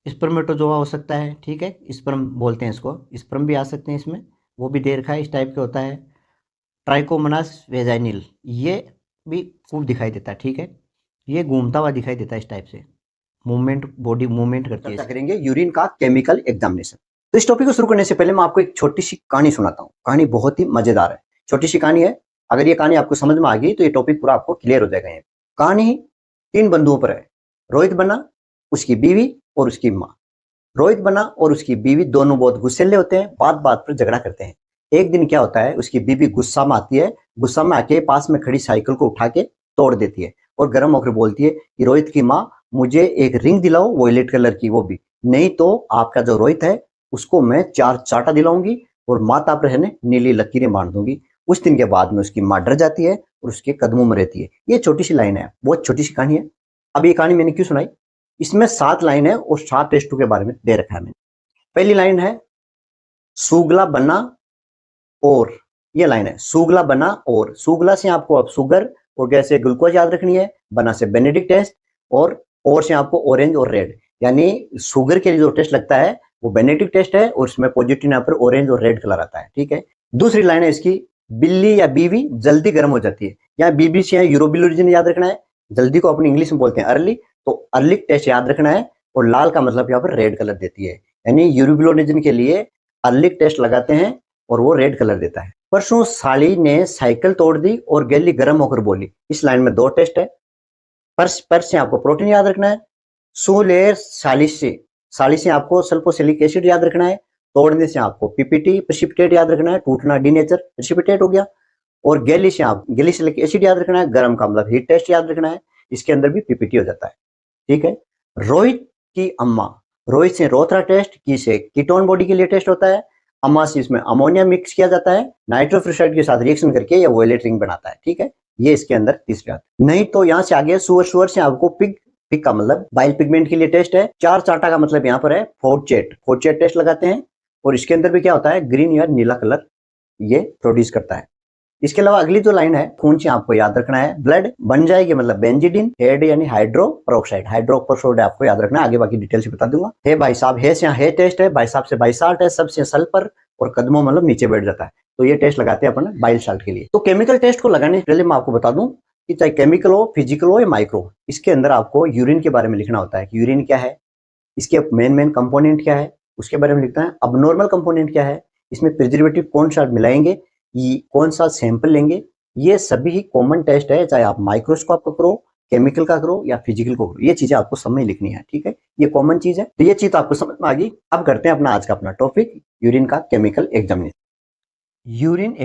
स्पर्मेटोजोआ हो सकता है, ठीक है, स्पर्म बोलते हैं इसको, स्पर्म भी आ सकते हैं इसमें, वो भी दे रखा है, इस टाइप का होता है। ट्राइकोमोनास वेजाइनिल, ये भी खूब दिखाई देता है। ठीक है, ये घूमता हुआ दिखाई देता है इस टाइप से, मूवमेंट, बॉडी मूवमेंट करती है। चर्चा करेंगे यूरिन का केमिकल एग्जामिनेशन। तो इस टॉपिक को शुरू करने से पहले मैं आपको एक छोटी सी कहानी सुनाता हूँ। कहानी बहुत ही मजेदार है, छोटी सी कहानी है। अगर ये कहानी आपको समझ में आ गई तो ये टॉपिक पूरा आपको क्लियर हो जाएगा। ये कहानी 3 बंधुओं पर है, रोहित बन्ना, उसकी बीवी और उसकी माँ। रोहित बन्ना और उसकी बीवी दोनों बहुत गुस्सैले होते हैं, बात बात पर झगड़ा करते हैं। एक दिन क्या होता है, उसकी बीवी गुस्सा में आती है, गुस्सा में आके पास में खड़ी साइकिल को उठा के तोड़ देती है और गर्म होकर बोलती है कि रोहित की माँ, मुझे एक रिंग दिलाओ वॉयलेट कलर की, वो भी नहीं तो आपका जो रोहित है उसको मैं 4 चाटा दिलाऊंगी और माथा पर है ना नीली लकीरें बांध दूंगी। उस दिन के बाद में उसकी माँ डर जाती है और उसके कदमों में रहती है। ये छोटी सी लाइन है, बहुत छोटी सी कहानी है। अब ये कहानी मैंने क्यों सुनाई, इसमें 7 लाइन है और 7 टेस्टों के बारे में दे रखा है मैंने। पहली लाइन है सुगला बना, और ये लाइन है सुगला बना, और सुगला से आपको अब शुगर और कैसे ग्लूकोज याद रखनी है, बना से बेनेडिक्ट टेस्ट, और और से आपको ऑरेंज और रेड, यानी शुगर के लिए जो टेस्ट लगता है वो बेनेटिक टेस्ट है और इसमें पॉजिटिव यहाँ पर ऑरेंज और रेड कलर आता है। ठीक है, दूसरी लाइन है इसकी, बिल्ली या बीवी जल्दी गर्म हो जाती है। यहाँ बीबी से यूरोबिलिन याद रखना है, जल्दी को अपनी इंग्लिश में बोलते हैं अर्ली, तो अर्ली टेस्ट याद रखना है। और लाल का मतलब यहाँ पर रेड कलर देती है, यानी यूरोबिलिन के लिए अर्ली टेस्ट लगाते हैं और वो रेड कलर देता है। परसों साली ने साइकिल तोड़ दी और गैली गर्म होकर बोली। इस लाइन में 2 टेस्ट है। पर्स से आपको प्रोटीन याद रखना है। सोलेर साली से आपको सल्फोसिलिक एसिड याद रखना है। तोड़ने से आपको पीपीटी प्रेसिपिटेट याद रखना है, टूटना डीनेचर प्रेसिपिटेट हो गया। और गैली से आप गैलीसिलिक एसिड याद रखना है, गर्म का मतलब हीट टेस्ट याद रखना है, इसके अंदर भी पीपीटी हो जाता है। ठीक है, रोहित की अम्मा, रोहित से रोथरा टेस्ट, की से कीटोन बॉडी के लिए टेस्ट होता है, अम्मा से इसमें अमोनिया मिक्स किया जाता है, नाइट्रोफ्लोराइड के साथ रिएक्शन करके ये वॉयलेट रिंग बनाता है। ठीक है, ये इसके अंदर तीसरी बात। नहीं तो यहाँ से आगे सुअर से आपको पिग का मतलब बाइल पिगमेंट के लिए टेस्ट है। 4 चाटा का मतलब यहाँ पर है फोर्चेट टेस्ट लगाते हैं और इसके अंदर भी क्या होता है, ग्रीन या नीला कलर ये प्रोड्यूस करता है। इसके अलावा अगली जो लाइन है, खून से आपको याद रखना है, ब्लड बन जाएगी मतलब बेंजीडिन, हेड यानी हाइड्रोपेरोक्साइड आपको याद रखना है, आगे बाकी डिटेल से बता दूंगा। हे भाई साहब, हे से हे टेस्ट है, भाई साहब से बाई साल्ट है, सबसे सल्फर और कदमों मतलब नीचे बैठ जाता है, तो ये टेस्ट लगाते हैं अपन बाइल साल्ट के लिए। तो केमिकल टेस्ट को लगाने से पहले मैं आपको बता दूं कि चाहे केमिकल हो, फिजिकल हो या माइक्रो, इसके अंदर आपको यूरिन के बारे में लिखना होता है कि यूरिन क्या है, इसके मेन कंपोनेंट क्या है, उसके बारे में लिखता है। अबनॉर्मल कंपोनेंट क्या है, इसमें प्रिजर्वेटिव कौन सा मिलाएंगे, ये कौन सा सैंपल लेंगे, ये सभी ही कॉमन टेस्ट है, चाहे आप माइक्रोस्कोप का करो, केमिकल का करो या फिजिकल को करो, ये चीजें आपको सब में लिखनी है। ठीक है, ये कॉमन चीज है, तो ये चीज आपको समझ में आ गई। अब करते हैं अपना आज का अपना टॉपिक, यूरिन का केमिकल एग्जामिनेशन। यूरिन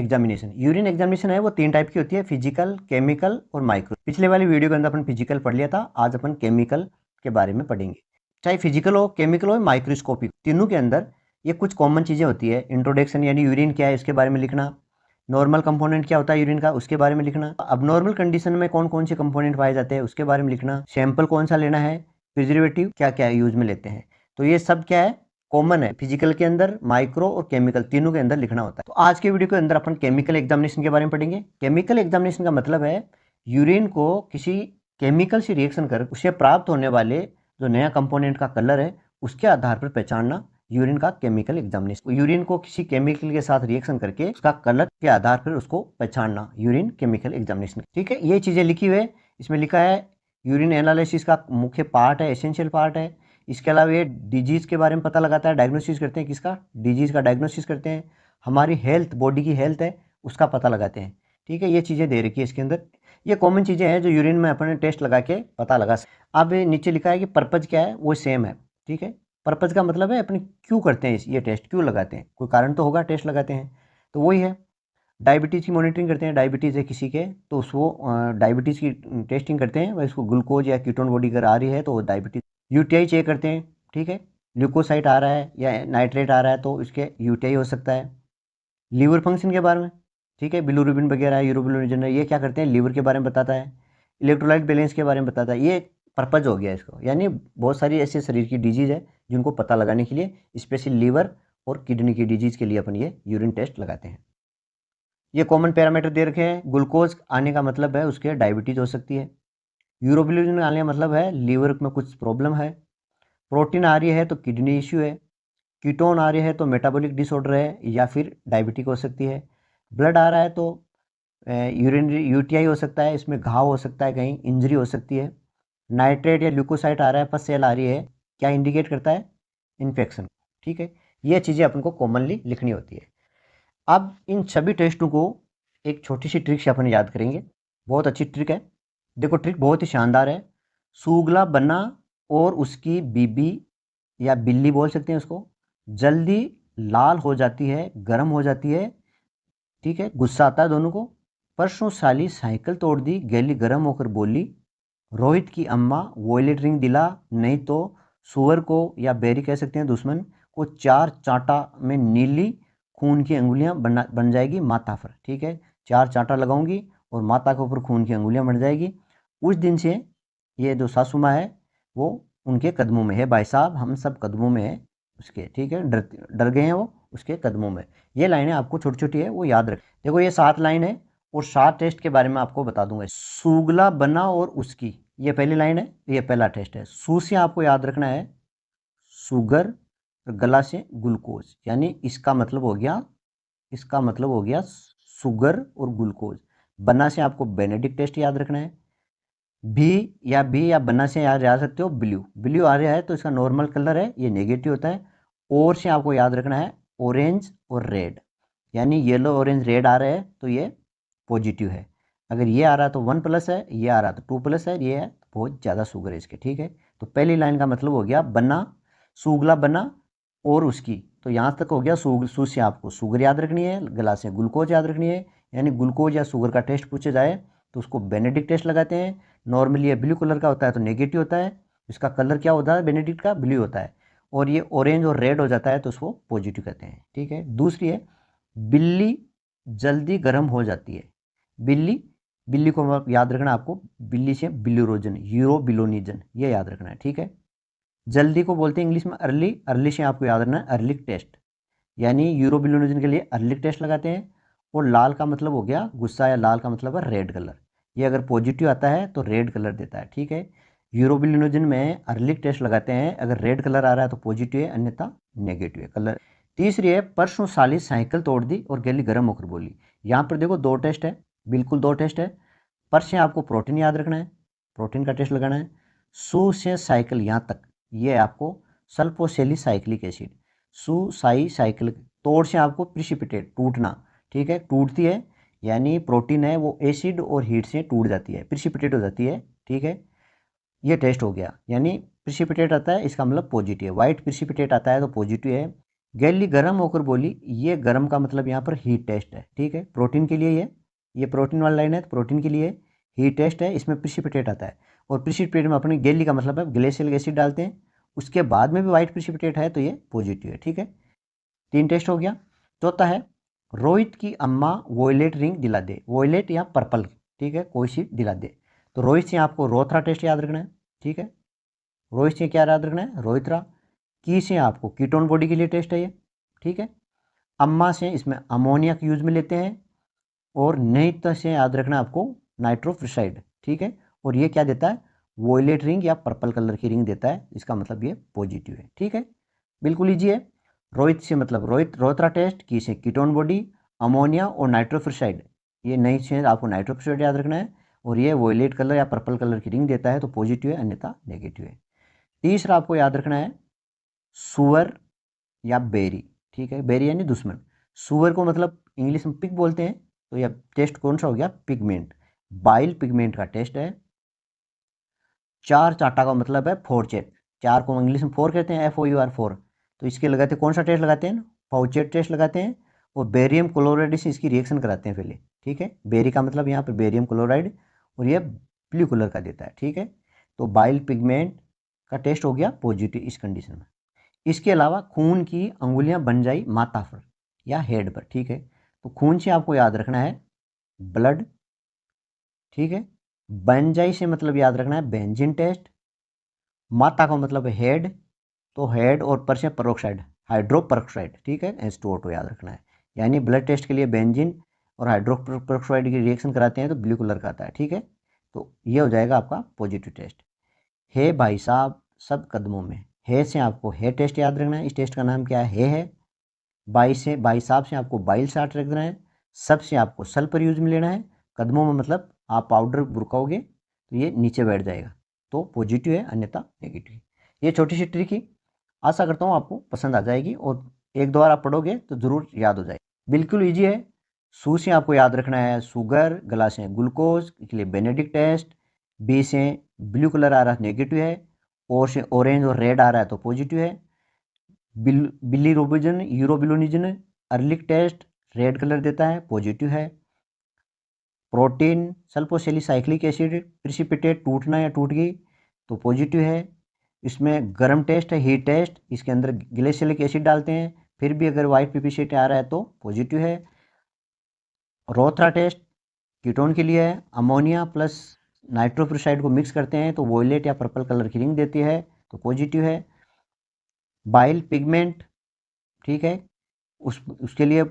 एग्जामिनेशन है वो 3 टाइप की होती है, फिजिकल, केमिकल और माइक्रो। पिछले वाली वीडियो के अंदर अपन फिजिकल पढ़ लिया था, आज अपन केमिकल के बारे में पढ़ेंगे। चाहे फिजिकल हो, केमिकल हो, माइक्रोस्कोपिक, तीनों के अंदर ये कुछ कॉमन चीज़ें होती है। इंट्रोडक्शन यानी यूरिन क्या है इसके बारे में लिखना, नॉर्मल कंपोनेंट क्या होता है यूरिन का उसके बारे में लिखना, अबनॉर्मल कंडीशन में कौन कौन से कंपोनेंट पाए जाते हैं उसके बारे में लिखना, सैंपल कौन सा लेना है, प्रिजर्वेटिव क्या क्या यूज में लेते हैं। तो ये सब क्या है, कॉमन है, फिजिकल के अंदर, माइक्रो और केमिकल तीनों के अंदर लिखना होता है। तो आज के वीडियो के अंदर अपन केमिकल एग्जामिनेशन के बारे में पढ़ेंगे। केमिकल एग्जामिनेशन का मतलब है यूरिन को किसी केमिकल से रिएक्शन कर उससे प्राप्त होने वाले जो नया कंपोनेंट का कलर है उसके आधार पर पहचानना यूरिन का केमिकल एग्जामिनेशन। यूरिन को किसी केमिकल के साथ रिएक्शन करके उसका कलर के आधार पर उसको पहचानना यूरिन केमिकल एग्जामिनेशन। ठीक है, ये चीज़ें लिखी हुई है, इसमें लिखा है यूरिन एनालिसिस का मुख्य पार्ट है, एसेंशियल पार्ट है। इसके अलावा ये डिजीज़ के बारे में पता लगाता है, डायग्नोसिस करते हैं, किसका, डिजीज़ का डायग्नोसिस करते हैं, हमारी हेल्थ, बॉडी की हेल्थ है उसका पता लगाते हैं। ठीक है, ये चीज़ें दे रखी है इसके अंदर, ये कॉमन चीज़ें हैं जो यूरिन में अपने टेस्ट लगा के पता लगा सकते। अब नीचे लिखा है कि पर्पज़ क्या है, वो सेम है। ठीक है, पर्पज़ का मतलब है अपने क्यों करते हैं ये टेस्ट, क्यों लगाते हैं, कोई कारण तो होगा टेस्ट लगाते हैं, तो वही है। डायबिटीज़ की मॉनिटरिंग करते हैं, डायबिटीज़ है किसी के तो उसको डायबिटीज़ की टेस्टिंग करते हैं, वह इसको ग्लूकोज या कीटोन बॉडी अगर आ रही है तो वो डायबिटीज़। यूटीआई चेक करते हैं, ठीक है, ल्यूकोसाइट आ रहा है या नाइट्रेट आ रहा है तो इसके यूटीआई हो सकता है। लीवर फंक्शन के बारे में, ठीक है, बिलिरुबिन वगैरह, यूरोबिलिन, ये क्या करते हैं, लीवर के बारे में बताता है। इलेक्ट्रोलाइट बैलेंस के बारे में बताता है, ये पर्पज़ हो गया इसको, यानी बहुत सारी ऐसी शरीर की डिजीज़ है जिनको पता लगाने के लिए स्पेशल लीवर और किडनी की डिजीज़ के लिए अपन ये यूरिन टेस्ट लगाते हैं। ये कॉमन पैरामीटर दे रखे हैं, ग्लूकोज आने का मतलब है उसके डायबिटीज़ हो सकती है, यूरोबिलिन आने का मतलब है लीवर में कुछ प्रॉब्लम है, प्रोटीन आ रही है तो किडनी इश्यू है, कीटोन आ रही है तो मेटाबॉलिक डिसऑर्डर है या फिर डायबिटिक हो सकती है, ब्लड आ रहा है तो यूरिनरी यूटीआई हो सकता है, इसमें घाव हो सकता है, कहीं इंजरी हो सकती है, नाइट्रेट या ल्यूकोसाइट आ रहा है, पस सेल आ रही है, क्या इंडिकेट करता है, इन्फेक्शन। ठीक है, ये चीज़ें अपन को कॉमनली लिखनी होती है। अब इन सभी टेस्टों को एक छोटी सी ट्रिक से अपन याद करेंगे, बहुत अच्छी ट्रिक है। देखो ट्रिक बहुत ही शानदार है। सूगला बन्ना और उसकी बीबी या बिल्ली बोल सकते हैं उसको, जल्दी लाल हो जाती है, गर्म हो जाती है, ठीक है, गुस्सा आता है दोनों को। परसों साली साइकिल तोड़ दी, गैली गर्म होकर बोली, रोहित की अम्मा वॉयलेट रिंग दिला, नहीं तो सुअर को या बेरी कह सकते हैं दुश्मन को 4 चांटा में नीली खून की अंगुलियां बन जाएगी माथा पर। ठीक है, 4 चांटा लगाऊंगी और माता के ऊपर खून की अंगुलियां बन जाएगी। उस दिन से ये जो सासू माँ है वो उनके कदमों में है, भाई साहब हम सब कदमों में है उसके। ठीक है, डर गए हैं वो उसके कदमों में। ये लाइनें आपको छोटी छोटी है वो याद रख। देखो ये 7 लाइन है और 7 टेस्ट के बारे में आपको बता दूंगा। सुगला बना और उसकी, ये पहली लाइन है, ये पहला टेस्ट है। सू से आपको याद रखना है शुगर, गला से ग्लूकोज, यानी इसका मतलब हो गया शुगर और ग्लूकोज। बना से आपको बेनेडिक्ट टेस्ट याद रखना है। बी या बना से याद जा सकते हो ब्लू आ रहा है तो इसका नॉर्मल कलर है, ये नेगेटिव होता है। और से आपको याद रखना है ऑरेंज और रेड, यानी येलो ऑरेंज रेड आ रहा है तो ये पॉजिटिव है। अगर ये आ रहा तो 1+ है, ये आ रहा तो 2+ है, ये है बहुत ज़्यादा शुगर है इसके, ठीक है। तो पहली लाइन का मतलब हो गया बना, सुगला बना और उसकी, तो यहाँ तक हो गया। सू से आपको शुगर याद रखनी है, गला से ग्लूकोज याद रखनी है, यानी ग्लूकोज या शुगर का टेस्ट पूछे जाए तो उसको बेनेडिक्ट टेस्ट लगाते हैं। नॉर्मली ये ब्लू कलर का होता है तो नेगेटिव होता है, इसका कलर क्या होता है बेनेडिक्ट का, ब्लू होता है। और ये ऑरेंज और रेड हो जाता है तो उसको पॉजिटिव कहते हैं, ठीक है। दूसरी है बिल्ली जल्दी गर्म हो जाती है। बिल्ली को याद रखना आपको, बिल्ली से बिल्यूरोजन, यूरोबिलोनिजन, ये याद रखना है, ठीक है। जल्दी को बोलते हैं इंग्लिश में अर्ली से आपको याद रखना है अर्लिक टेस्ट, यानी यूरोबिलोनिजन के लिए अर्लिक टेस्ट लगाते हैं। और लाल का मतलब हो गया गुस्सा, या लाल का मतलब है रेड कलर, ये अगर पॉजिटिव आता है तो रेड कलर देता है, ठीक है। यूरोबिलोनिजन में अर्लिक टेस्ट लगाते हैं, अगर रेड कलर आ रहा है तो पॉजिटिव है, अन्यथा नेगेटिव है कलर। तीसरी है परसों साली साइकिल तोड़ दी और गली गर्म होकर बोली। यहाँ पर देखो 2 टेस्ट है, बिल्कुल 2 टेस्ट है। पर से आपको प्रोटीन याद रखना है, प्रोटीन का टेस्ट लगाना है। सू से साइकिल यहाँ तक, ये आपको सल्फोसेली साइक्लिक एसिड, सू साई साइकिल। तोड़ से आपको प्रिसिपिटेट, टूटना, ठीक है, टूटती है, यानी प्रोटीन है वो एसिड और हीट से टूट जाती है, प्रिसिपिटेट हो जाती है, ठीक है। ये टेस्ट हो गया, यानी प्रिसिपिटेट आता है इसका मतलब पॉजिटिव है, वाइट प्रिसिपिटेट आता है तो पॉजिटिव है। गैली गर्म होकर बोली, ये गर्म का मतलब यहाँ पर हीट टेस्ट है, ठीक है। प्रोटीन के लिए ये प्रोटीन वाला लाइन है तो प्रोटीन के लिए हीट टेस्ट है, इसमें प्रिसिपिटेट आता है। और प्रिसिपिटेट में अपनी गैली का मतलब है ग्लेशियल एसिड डालते हैं, उसके बाद में भी वाइट प्रिसिपिटेट है तो ये पॉजिटिव है, ठीक है। 3 टेस्ट हो गया। चौथा है रोहित की अम्मा वॉयलेट रिंग दिला दे, वॉयलेट या पर्पल, ठीक है, कोई सी दिला दे। तो रोहित से आपको रोथरा टेस्ट याद रखना है, ठीक है। रोहित से क्या याद रखना है, रोहित्रा। की से आपको कीटोन बॉडी के लिए टेस्ट है ये, ठीक है। अम्मा से इसमें अमोनिया के यूज में लेते हैं। और नहीं से याद रखना आपको नाइट्रोफ्रिसाइड, ठीक है। और ये क्या देता है, वॉयलेट रिंग या पर्पल कलर की रिंग देता है, इसका मतलब ये पॉजिटिव है, ठीक है। बिल्कुल ईजी है। रोहित से मतलब रोथरा टेस्ट, की से कीटोन बॉडी, अमोनिया और नाइट्रोफ्रिसाइड, ये नहीं से आपको नाइट्रोफ्रिसाइड याद रखना है। और ये वॉयलेट कलर या पर्पल कलर की रिंग देता है तो पॉजिटिव है, अन्यथा नेगेटिव है। तीसरा आपको याद रखना है सुअर या बेरी, ठीक है, बेरी यानी दुश्मन। सुअर को मतलब इंग्लिश में पिग बोलते हैं, तो यह टेस्ट कौन सा हो गया, पिगमेंट, बाइल पिगमेंट का टेस्ट है। 4 चाटा का मतलब है फोरचेट, 4 को इंग्लिश में 4 कहते हैं, FOUR 4। तो इसके लगाते हैं, कौन सा टेस्ट लगाते हैं, फाउचेट टेस्ट लगाते हैं। और बेरियम क्लोराइड से इसकी रिएक्शन कराते हैं पहले, ठीक है। बेरी का मतलब यहाँ पर बेरियम क्लोराइड, और ये ब्लू कलर का देता है, ठीक है। तो बाइल पिगमेंट का टेस्ट हो गया पॉजिटिव इस कंडीशन में। इसके अलावा खून की अंगुलियां बन जाई माथा पर या हेड पर, ठीक है। तो खून से आपको याद रखना है ब्लड, ठीक है। बन जाई से मतलब याद रखना है बेंजीन टेस्ट। माथा का मतलब है हेड, तो हेड और पर से परोक्साइड, हाइड्रोपरोक्साइड, ठीक है, H2O2 याद रखना है। यानी ब्लड टेस्ट के लिए बेंजीन और हाइड्रोपरोक्साइड की रिएक्शन कराते हैं तो ब्लू कलर का आता है, ठीक है। तो ये हो जाएगा आपका पॉजिटिव टेस्ट। हे भाई साहब सब कदमों में, हे से आपको हे टेस्ट याद रखना है, इस टेस्ट का नाम क्या है, हे है। भाई साहब से आपको बाइल साट रखना है। सब से आपको सल्फर यूज में लेना है। कदमों में मतलब आप पाउडर बुरकाओगे तो ये नीचे बैठ जाएगा, तो पॉजिटिव है, अन्यथा नेगेटिव। ये छोटी सी ट्रिक ही, आशा करता हूँ आपको पसंद आ जाएगी और 1-2 बार आप पढ़ोगे तो ज़रूर याद हो जाएगी। बिल्कुल ईजी है। सू से आपको याद रखना है शुगर, गला से ग्लूकोज के लिए बेनेडिक्ट टेस्ट, बी से ब्लू कलर आ रहा है नेगेटिव है, और से ऑरेंज और रेड आ रहा है तो पॉजिटिव है। बिलीरोबिजन यूरोबिलोनिजन अर्लिक टेस्ट रेड कलर देता है, पॉजिटिव है। प्रोटीन सल्फोसेलिसाइक्लिक एसिड प्रिसिपिटेट, टूटना या टूट गई तो पॉजिटिव है। इसमें गर्म टेस्ट है हीट टेस्ट, इसके अंदर ग्लेशियलिक एसिड डालते हैं, फिर भी अगर वाइट पीपीसीटी आ रहा है तो पॉजिटिव है। रोथरा टेस्ट कीटोन के लिए है, अमोनिया प्लस नाइट्रोफ्रिसाइड को मिक्स करते हैं तो वॉयलेट या पर्पल कलर की रिंग देती है तो पॉजिटिव है। बाइल पिगमेंट, ठीक है, उसके लिए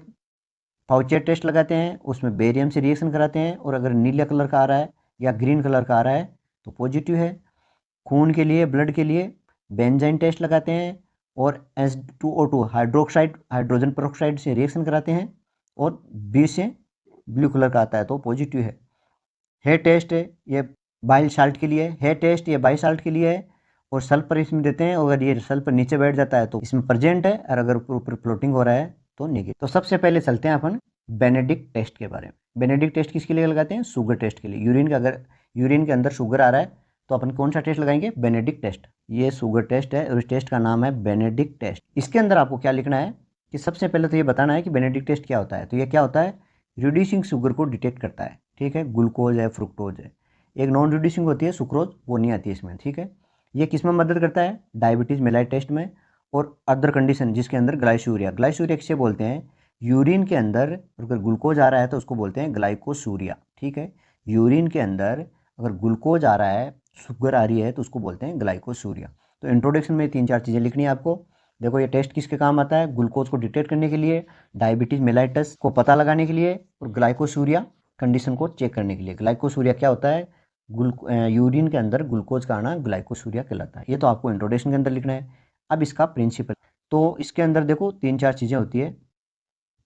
पाउचर टेस्ट लगाते हैं, उसमें बेरियम से रिएक्शन कराते हैं, और अगर नीले कलर का आ रहा है या ग्रीन कलर का आ रहा है तो पॉजिटिव है। खून के लिए, ब्लड के लिए बेंजाइन टेस्ट लगाते हैं और H2O2 हाइड्रोक्साइड, हाइड्रोजन पेरोक्साइड से रिएक्शन कराते हैं, और बी से ब्लू कलर का आता है तो पॉजिटिव है। हेयर टेस्ट है, ये बाइल साल्ट के लिए। हेयर टेस्ट ये बाइल साल्ट के लिए है, और सल्फर इसमें देते हैं, अगर ये सल्फर नीचे बैठ जाता है तो इसमें प्रेजेंट है, और अगर ऊपर फ्लोटिंग हो रहा है तो नेगेटिव। तो सबसे पहले चलते हैं अपन बेनेडिक्ट टेस्ट के बारे में। बेनेडिक्ट टेस्ट किसके लिए लगाते हैं? शुगर टेस्ट के लिए। यूरिन का, अगर यूरिन के अंदर शुगर आ रहा है तो अपन कौन सा टेस्ट लगाएंगे? Benedict test. ये शुगर टेस्ट है और इस टेस्ट का नाम है बेनेडिक्ट टेस्ट। इसके अंदर आपको क्या लिखना है कि सबसे पहले तो ये बताना है कि बेनेडिक्ट टेस्ट क्या होता है। तो ये क्या होता है? रिड्यूसिंग शुगर को डिटेक्ट करता है, ठीक है। ग्लूकोज है, फ्रुक्टोज है। एक नॉन रिड्यूसिंग होती है सुक्रोज, वो नहीं आती है इसमें, ठीक है। ये किस में मदद करता है? डायबिटीज मेलाइट टेस्ट में, और अदर कंडीशन जिसके अंदर ग्लाइसूरिया। ग्लाइसूरिया किसे बोलते हैं? यूरिन के अंदर अगर ग्लूकोज आ रहा है तो उसको बोलते हैं ग्लाइकोसूरिया, ठीक है। यूरिन के अंदर अगर ग्लूकोज आ रहा है, शुगर आ रही है, तो उसको बोलते हैं ग्लाइकोसूरिया। तो इंट्रोडक्शन में 3-4 चीज़ें लिखनी है आपको। देखो ये टेस्ट किसके काम आता है? ग्लूकोज को डिटेक्ट करने के लिए, डायबिटीज मेलाइटस को पता लगाने के लिए, और ग्लाइकोसूरिया कंडीशन को चेक करने के लिए। ग्लाइकोसूरिया क्या होता है? यूरिन के अंदर ग्लूकोज का आना ग्लाइकोसूरिया कहलाता है। ये तो आपको इंट्रोडक्शन के अंदर लिखना है। अब इसका प्रिंसिपल, तो इसके अंदर देखो 3-4 चीज़ें होती है।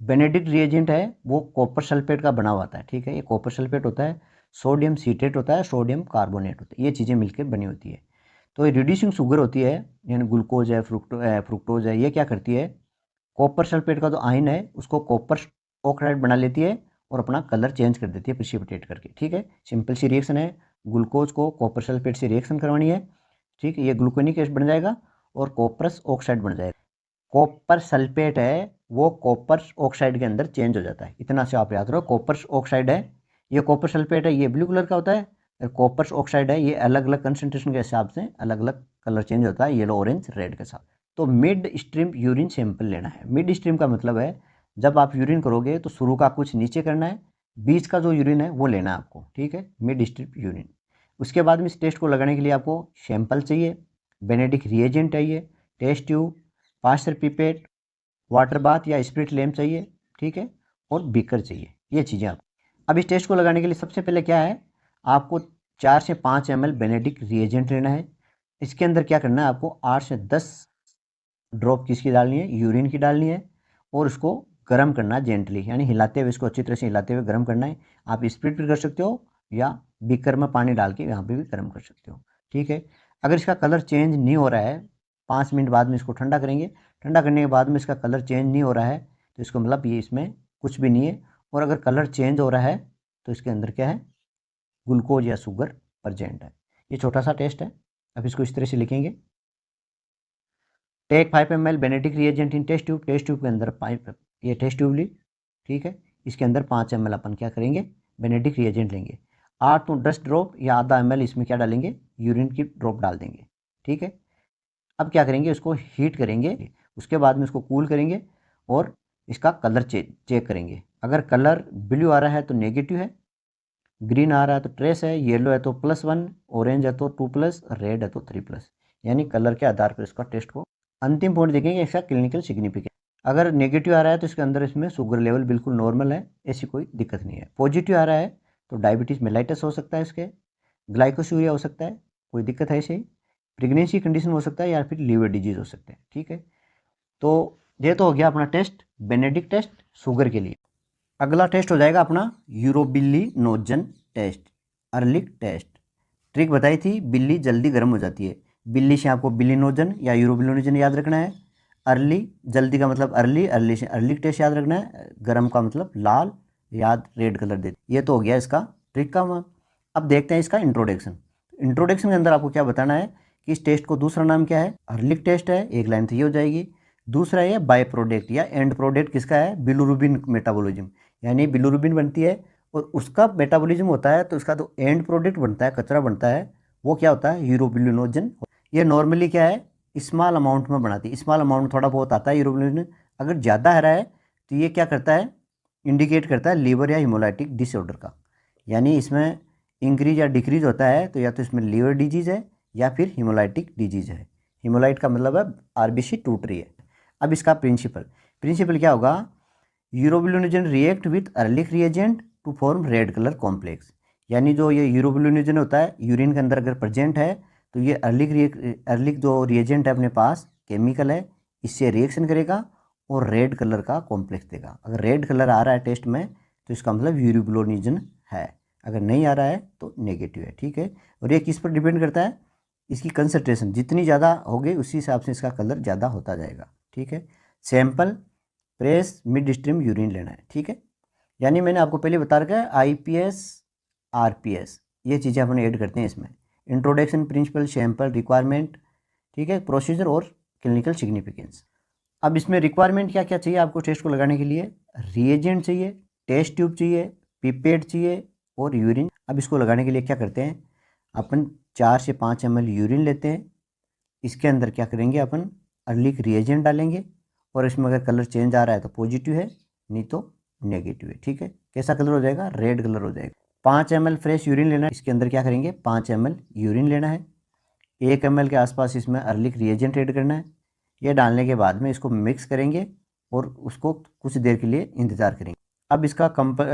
बेनेडिक्ट रिएजेंट है वो कॉपर सल्फेट का बना हुआ आता है, ठीक है। ये कॉपर सल्फेट होता है, सोडियम सीटेट होता है, सोडियम कार्बोनेट होता है, ये चीज़ें मिलकर बनी होती है। तो ये रिड्यूसिंग शुगर होती है, यानी ग्लूकोज है, फ्रुक्टोज है, ये क्या करती है? कॉपर सल्फेट का जो आयन है उसको कॉपर ऑक्साइड बना लेती है और अपना कलर चेंज कर देती है प्रिसिपिटेट करके, ठीक है। सिंपल सी रिएक्शन है, ग्लूकोज को कॉपर सल्फेट से रिएक्शन करवानी है, ठीक है। ये ग्लूकोनिक एसिड बन जाएगा और कॉपरस ऑक्साइड बन जाएगा। कॉपर सल्फेट है वो कॉपर ऑक्साइड के अंदर चेंज हो जाता है, इतना से आप याद रखो। कॉपर ऑक्साइड है, ये कॉपर सल्फेट है, ये ब्लू कलर का होता है, और कॉपर ऑक्साइड है ये अलग अलग कंसंट्रेशन के हिसाब से अलग अलग कलर चेंज होता है, येलो, ऑरेंज, रेड के साथ। तो मिड स्ट्रीम यूरिन सैंपल लेना है। मिड स्ट्रीम का मतलब है जब आप यूरिन करोगे तो शुरू का कुछ नीचे करना है, बीच का जो यूरिन है वो लेना है आपको, ठीक है, मिड स्ट्रीम यूरिन। उसके बाद में इस टेस्ट को लगाने के लिए आपको सैंपल चाहिए, बेनेडिक्ट रिएजेंट चाहिए, test tube, Pasteur pipette, water bath या स्पिरिट लैम्प चाहिए, ठीक है, और बीकर चाहिए, ये चीज़ें आप। अब इस टेस्ट को लगाने के लिए सबसे पहले क्या है, आपको 4 से 5 ml बेनेडिक्ट रिएजेंट लेना है। इसके अंदर क्या करना है, आपको 8 से 10 ड्रॉप किसकी डालनी है? यूरिन की डालनी है, और उसको गर्म करना है जेंटली, यानी हिलाते हुए, इसको अच्छी तरह से हिलाते हुए गर्म करना है। आप स्पिरिट भी कर सकते हो या बीकर में पानी डाल के यहाँ पे भी गर्म कर सकते हो, ठीक है। अगर इसका कलर चेंज नहीं हो रहा है, 5 मिनट बाद में इसको ठंडा करेंगे, ठंडा करने के बाद में इसका कलर चेंज नहीं हो रहा है तो इसको मतलब ये इसमें कुछ भी नहीं है। और अगर कलर चेंज हो रहा है तो इसके अंदर क्या है? ग्लूकोज या शुगर प्रेजेंट है। ये छोटा सा टेस्ट है। अब इसको इस तरह से लिखेंगे, take 5 ml Benedict reagent in test tube. Test tube के अंदर पाइप, ये टेस्ट ट्यूब ली, ठीक है। इसके अंदर 5 ml अपन क्या करेंगे? बेनेडिक्ट रिएजेंट लेंगे। 8 to 10 ड्रॉप या आधा ml इसमें क्या डालेंगे? यूरिन की ड्रॉप डाल देंगे, ठीक है। अब क्या करेंगे? इसको हीट करेंगे, उसके बाद में इसको कूल करेंगे और इसका कलर चेक करेंगे। अगर कलर ब्लू आ रहा है तो नेगेटिव है, ग्रीन आ रहा है तो ट्रेस है, येलो है तो +1, ऑरेंज है तो 2+, रेड है तो 3+, यानी कलर के आधार पर इसका टेस्ट को। अंतिम पॉइंट देखेंगे इसका क्लिनिकल सिग्निफिकेंस। अगर नेगेटिव आ रहा है तो इसके अंदर इसमें शुगर लेवल बिल्कुल नॉर्मल है, ऐसी कोई दिक्कत नहीं है। पॉजिटिव आ रहा है तो डायबिटीज मेलाइटस हो सकता है, इसके ग्लाइकोसूरिया हो सकता है, कोई दिक्कत है ऐसे ही, प्रेगनेंसी कंडीशन हो सकता है, या फिर लीवर डिजीज हो सकता है, ठीक है। तो ये तो हो गया अपना टेस्ट, बेनेडिक्ट टेस्ट शुगर के लिए। अगला टेस्ट हो जाएगा अपना urobilinogen test, Ehrlich test. Trick बताई थी, बिल्ली जल्दी गर्म हो जाती है, बिल्ली से आपको बिलिनोजन या यूरोबिलिनोजन याद रखना है। अर्ली, जल्दी का मतलब अर्ली, अर्ली से अर्लिक टेस्ट याद रखना है, गर्म का मतलब लाल, याद रेड कलर दे। ये तो हो गया इसका ट्रिक का। अब देखते हैं इसका इंट्रोडक्शन। इंट्रोडक्शन के अंदर आपको क्या बताना है कि इस टेस्ट को दूसरा नाम क्या है? अर्लिक टेस्ट है, एक लाइन तो ये हो जाएगी। दूसरा है बाय प्रोडक्ट या एंड प्रोडक्ट किसका है? बिलिरुबिन मेटाबॉलिज्म, यानी बिलिरुबिन बनती है और उसका मेटाबॉलिज्म होता है, तो उसका तो एंड प्रोडक्ट बनता है, कचरा बनता है, वो क्या होता है? यूरोबिलिनोजन। ये नॉर्मली क्या है? स्मॉल अमाउंट में बनाती है, स्मॉल अमाउंट थोड़ा बहुत आता है यूरोबिलिनोजन। अगर ज़्यादा आ रहा है तो ये क्या करता है? इंडिकेट करता है लीवर या हिमोलाइटिक डिसऑर्डर का, यानी इसमें इंक्रीज या डिक्रीज होता है तो या तो इसमें लीवर डिजीज़ है या फिर हिमोलाइटिक डिजीज़ है। हिमोलाइट का मतलब है आरबीसी टूट रही है। अब इसका प्रिंसिपल क्या होगा? Urobilinogen react with Ehrlich reagent to form red colour complex, यानी जो ये यूरोबिलिनोजन होता है यूरिन के अंदर अगर प्रेजेंट है तो ये अर्लिक जो रिएजेंट है अपने पास केमिकल है, इससे रिएक्शन करेगा और रेड कलर का कॉम्प्लेक्स देगा। अगर रेड कलर आ रहा है टेस्ट में तो इसका मतलब यूरोबिलिनोजन है, अगर नहीं आ रहा है तो नेगेटिव है। ठीक है, और ये किस पर डिपेंड करता है, इसकी कंसंट्रेशन जितनी ज़्यादा होगी उसी हिसाब से इसका कलर ज़्यादा होता जाएगा। ठीक है, sample press mid stream urine लेना है। ठीक है, यानी मैंने आपको पहले बता रखा है IPS RPS ये चीज़ें अपन ऐड करते हैं इसमें, इंट्रोडक्शन प्रिंसिपल सैंपल रिक्वायरमेंट, ठीक है, प्रोसीजर और क्लिनिकल सिग्निफिकेंस। अब इसमें रिक्वायरमेंट क्या क्या चाहिए आपको टेस्ट को लगाने के लिए, रिएजेंट चाहिए, टेस्ट ट्यूब चाहिए, पिपेट चाहिए और यूरिन। अब इसको लगाने के लिए क्या करते हैं, अपन 4 से 5 ml यूरिन लेते हैं, इसके अंदर क्या करेंगे अपन अर्लिक रिएजेंट डालेंगे और इसमें अगर कलर चेंज आ रहा है तो पॉजिटिव है, नहीं तो नेगेटिव है। ठीक है, कैसा कलर हो जाएगा, रेड कलर हो जाएगा। 5 ml फ्रेश यूरिन लेना है, इसके अंदर क्या करेंगे 5 ml यूरिन लेना है, 1 ml के आसपास इसमें अर्लिक रिएजेंट ऐड करना है। ये डालने के बाद में इसको मिक्स करेंगे और उसको कुछ देर के लिए इंतज़ार करेंगे। अब इसका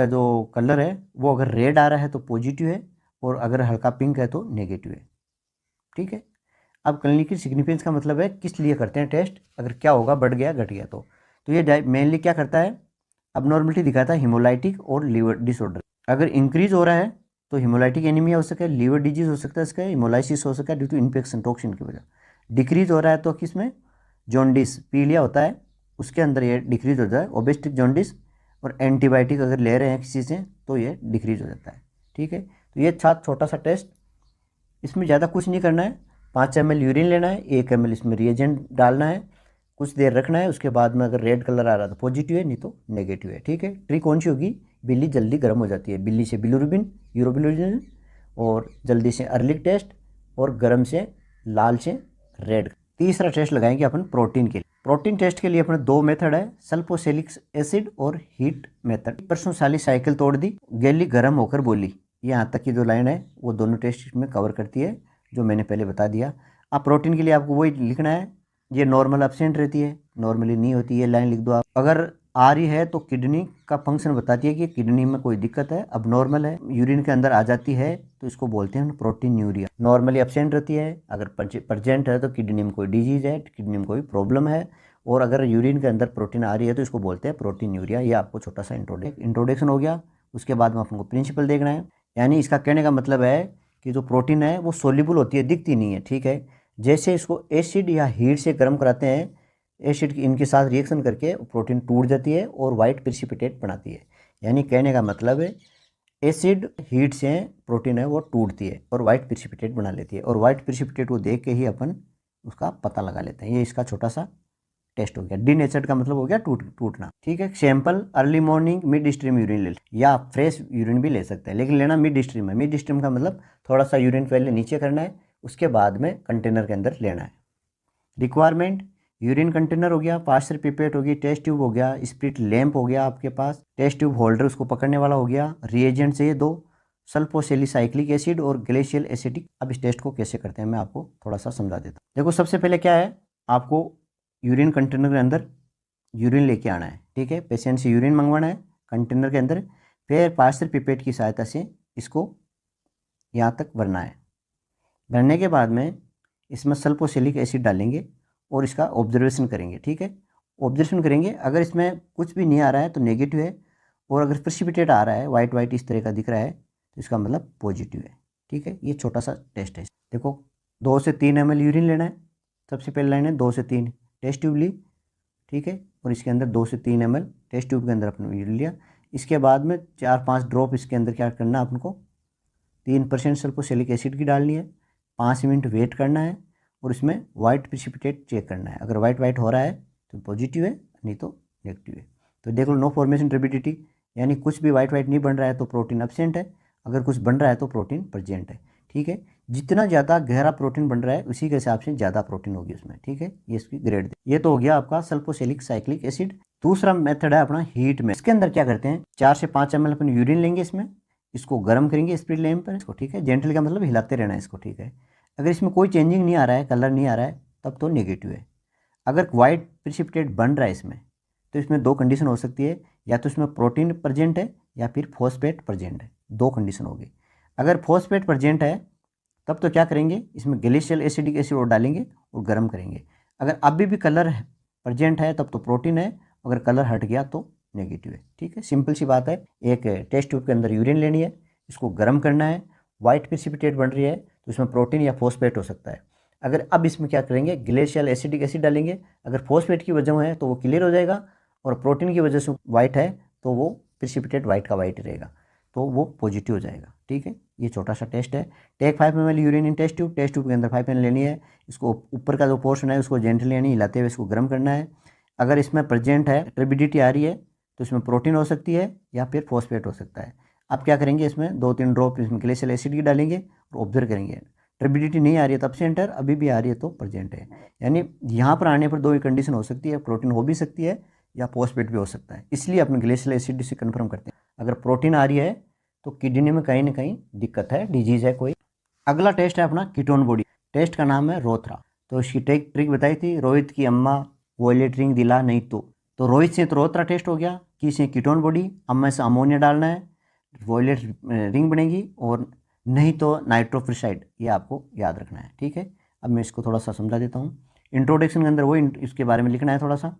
जो कलर है वो अगर रेड आ रहा है तो पॉजिटिव है और अगर हल्का पिंक है तो नेगेटिव है। ठीक है, अब क्लिनिकल सिग्निफिकेंस का मतलब है किस लिए करते हैं टेस्ट, अगर क्या होगा बढ़ गया घट गया तो ये मेनली क्या करता है, अबनॉर्मलिटी दिखाता है हिमोलाइटिक और लीवर डिसऑर्डर। अगर इंक्रीज हो रहा है तो हिमोलाइटिक एनीमिया हो सकता है, लीवर डिजीज हो सकता है, इसका हिमोलाइसिस हो सकता है ड्यू टू इन्फेक्शन टॉक्सिन की वजह। डिक्रीज हो रहा है तो किसमें, जॉन्डिस पीलिया होता है उसके अंदर ये डिक्रीज हो जाता है, ओबेस्टिक जॉन्डिस, और एंटीबायोटिक अगर ले रहे हैं किसी से तो ये डिक्रीज हो जाता है। ठीक है, तो ये छोटा सा टेस्ट, इसमें ज़्यादा कुछ नहीं करना है, 5 ml यूरिन लेना है, 1 ml इसमें रिएजेंट डालना है, कुछ देर रखना है, उसके बाद में अगर रेड कलर आ रहा तो पॉजिटिव है, नहीं तो नेगेटिव है। ठीक है, ट्रिक कौन सी होगी, बिल्ली जल्दी गर्म हो जाती है, बिल्ली से बिलिरुबिन यूरोबिलिनोजन, और जल्दी से अर्लिक टेस्ट, और गर्म से लाल से रेड। तीसरा टेस्ट लगाएंगे अपन प्रोटीन के लिए। प्रोटीन टेस्ट के लिए अपने 2 मेथड है, सल्फोसेलिक एसिड और हीट मेथड। परसों साइकिल तोड़ दी, गैली गर्म होकर बोली, यहाँ तक की जो लाइन है वो दोनों टेस्ट में कवर करती है जो मैंने पहले बता दिया। अब प्रोटीन के लिए आपको वही लिखना है, ये नॉर्मल एब्सेंट रहती है, नॉर्मली नहीं होती, ये लाइन लिख दो आप। अगर आ रही है तो किडनी का फंक्शन बताती है कि किडनी में कोई दिक्कत है, अब नॉर्मल है, यूरिन के अंदर आ जाती है तो इसको बोलते हैं प्रोटीन यूरिया। नॉर्मली एब्सेंट रहती है, अगर प्रेजेंट है तो किडनी में कोई डिजीज है, किडनी में कोई प्रॉब्लम है, और अगर यूरिन के अंदर प्रोटीन आ रही है तो इसको बोलते हैं प्रोटीन यूरिया। ये आपको छोटा सा इंट्रोडक्शन हो गया। उसके बाद में आपको प्रिंसिपल देखना है, यानी इसका कहने का मतलब है कि जो प्रोटीन है वो सोल्यूबल होती है, दिखती नहीं है। ठीक है, जैसे इसको एसिड या हीट से गर्म कराते हैं, एसिड इनके साथ रिएक्शन करके प्रोटीन टूट जाती है और वाइट प्रेसिपिटेट बनाती है। यानी कहने का मतलब है एसिड हीट से प्रोटीन है वो टूटती है और वाइट प्रेसिपिटेट बना लेती है, और वाइट प्रेसिपिटेट को देख के ही अपन उसका पता लगा लेते हैं। ये इसका छोटा सा टेस्ट हो गया। डीनेचर्ड का मतलब हो गया टूटना। ठीक है, sample early morning mid stream urine ले, या फ्रेश यूरिन भी ले सकते हैं, लेकिन लेना मिड स्ट्रीम है। मिड स्ट्रीम का मतलब थोड़ा सा यूरिन पहले नीचे करना है, उसके बाद में कंटेनर के अंदर लेना है। रिक्वायरमेंट, यूरिन कंटेनर हो गया, पास्चर पिपेट होगी, टेस्ट ट्यूब हो गया, स्प्लिट लैंप हो गया आपके पास, टेस्ट ट्यूब होल्डर उसको पकड़ने वाला हो गया, रिएजेंट चाहिए 2, सल्फोसेलिसाइक्लिक एसिड और ग्लेशियल एसिटिक। अब इस टेस्ट को कैसे करते हैं मैं आपको थोड़ा सा समझा देता हूँ। देखो, सबसे पहले क्या है, आपको यूरिन कंटेनर के अंदर यूरिन लेके आना है। ठीक है, पेशेंट से यूरिन मंगवाना है कंटेनर के अंदर, फिर पास्चर पिपेट की सहायता से इसको यहाँ तक भरना है। भरने के बाद में इसमें सल्फोसेलिक एसिड डालेंगे और इसका ऑब्जर्वेशन करेंगे। ठीक है, ऑब्जर्वेशन करेंगे, अगर इसमें कुछ भी नहीं आ रहा है तो नेगेटिव है, और अगर प्रेसिपिटेट आ रहा है वाइट वाइट इस तरह का दिख रहा है तो इसका मतलब पॉजिटिव है। ठीक है, ये छोटा सा टेस्ट है। देखो, 2 से 3 ml यूरिन लेना है, सबसे पहले लाइन है 2 से 3 टेस्ट ट्यूब ली। ठीक है, और इसके अंदर 2 से 3 ml टेस्ट ट्यूब के अंदर अपने यूरिन लिया। इसके बाद में 4-5 ड्रॉप इसके अंदर क्या करना है, अपन को 3% सल्फोसेलिक एसिड की डालनी है, 5 मिनट वेट करना है, और इसमें वाइट प्रेसिपिटेट चेक करना है। अगर वाइट वाइट हो रहा है तो पॉजिटिव है, नहीं तो नेगेटिव है। तो देख लो, नो फॉर्मेशन टर्बिडिटी, यानी कुछ भी वाइट वाइट नहीं बन रहा है तो प्रोटीन एब्सेंट है, अगर कुछ बन रहा है तो प्रोटीन प्रेजेंट है। ठीक है, जितना ज़्यादा गहरा प्रोटीन बन रहा है उसी के हिसाब से ज़्यादा प्रोटीन होगी उसमें। ठीक है, ये इसकी ग्रेड। ये तो हो गया आपका सल्फोसेलिक साइक्लिक एसिड। दूसरा मेथड है अपना हीट में। इसके अंदर क्या करते हैं, 4 से 5 ml अपन यूरिन लेंगे, इसमें इसको गर्म करेंगे स्प्लिट लैंप पर इसको। ठीक है, जेंटल का मतलब हिलाते रहना है इसको। ठीक है, अगर इसमें कोई चेंजिंग नहीं आ रहा है, कलर नहीं आ रहा है, तब तो नेगेटिव है। अगर वाइट प्रेसिपिटेट बन रहा है इसमें तो इसमें दो कंडीशन हो सकती है, या तो इसमें प्रोटीन प्रेजेंट है या फिर फॉस्फेट प्रेजेंट है, दो कंडीशन होगी। अगर फॉस्फेट प्रेजेंट है तब तो क्या करेंगे, इसमें ग्लेशियल एसिडिक एसिड और डालेंगे और गर्म करेंगे। अगर अभी भी कलर प्रेजेंट है तब तो प्रोटीन है, अगर कलर हट गया तो नेगेटिव है। ठीक है, सिंपल सी बात है। एक टेस्ट ट्यूब के अंदर यूरिन लेनी है, इसको गर्म करना है, वाइट प्रेसिपिटेट बन रही है तो इसमें प्रोटीन या फॉस्फेट हो सकता है। अगर अब इसमें क्या करेंगे, ग्लेशियल एसिडिक एसिड डालेंगे, अगर फॉस्फेट की वजह है तो वो क्लियर हो जाएगा, और प्रोटीन की वजह से वाइट है तो वो प्रेसिपिटेट वाइट का वाइट रहेगा, तो वो पॉजिटिव हो जाएगा। ठीक है, ये छोटा सा टेस्ट है। टेक 5 ml यूरिन इन टेस्ट ट्यूब के अंदर 5 ml लेनी है, इसको ऊपर का जो पोर्शन है उसको जेंटली यानी हिलाते हुए इसको गर्म करना है। अगर इसमें प्रेजेंट है, टर्बिडिटी आ रही है, तो इसमें प्रोटीन हो सकती है या फिर फॉस्फेट हो सकता है। आप क्या करेंगे, इसमें 2-3 ड्रॉप इसमें ग्लेशियल एसिड की डालेंगे और ऑब्जर्व करेंगे। टर्बिडिटी नहीं आ रही है तब से एंटर, अभी भी आ रही है तो प्रेजेंट है। यानी यहाँ पर आने पर दो ही कंडीशन हो सकती है, प्रोटीन हो भी सकती है या फॉस्फेट भी हो सकता है, इसलिए अपने ग्लेशियल एसिड से कन्फर्म करते हैं। अगर प्रोटीन आ रही है तो किडनी में कहीं ना कहीं दिक्कत है, डिजीज है कोई। अगला टेस्ट है अपना कीटोन बॉडी, टेस्ट का नाम है रोथरा। तो इसकी ट्रिक बताई थी, रोहित की अम्मा वॉयलेट रिंग दिला नहीं तो रोहित से तो रोथरा टेस्ट हो गया कि इसे कीटोन बॉडी, अम्मा से अमोनिया डालना है, वॉयलेट रिंग बनेगी, और नहीं तो नाइट्रोफ्रिसाइड, ये आपको याद रखना है। ठीक है, अब मैं इसको थोड़ा सा समझा देता हूँ। इंट्रोडक्शन के अंदर वो इसके बारे में लिखना है थोड़ा सा।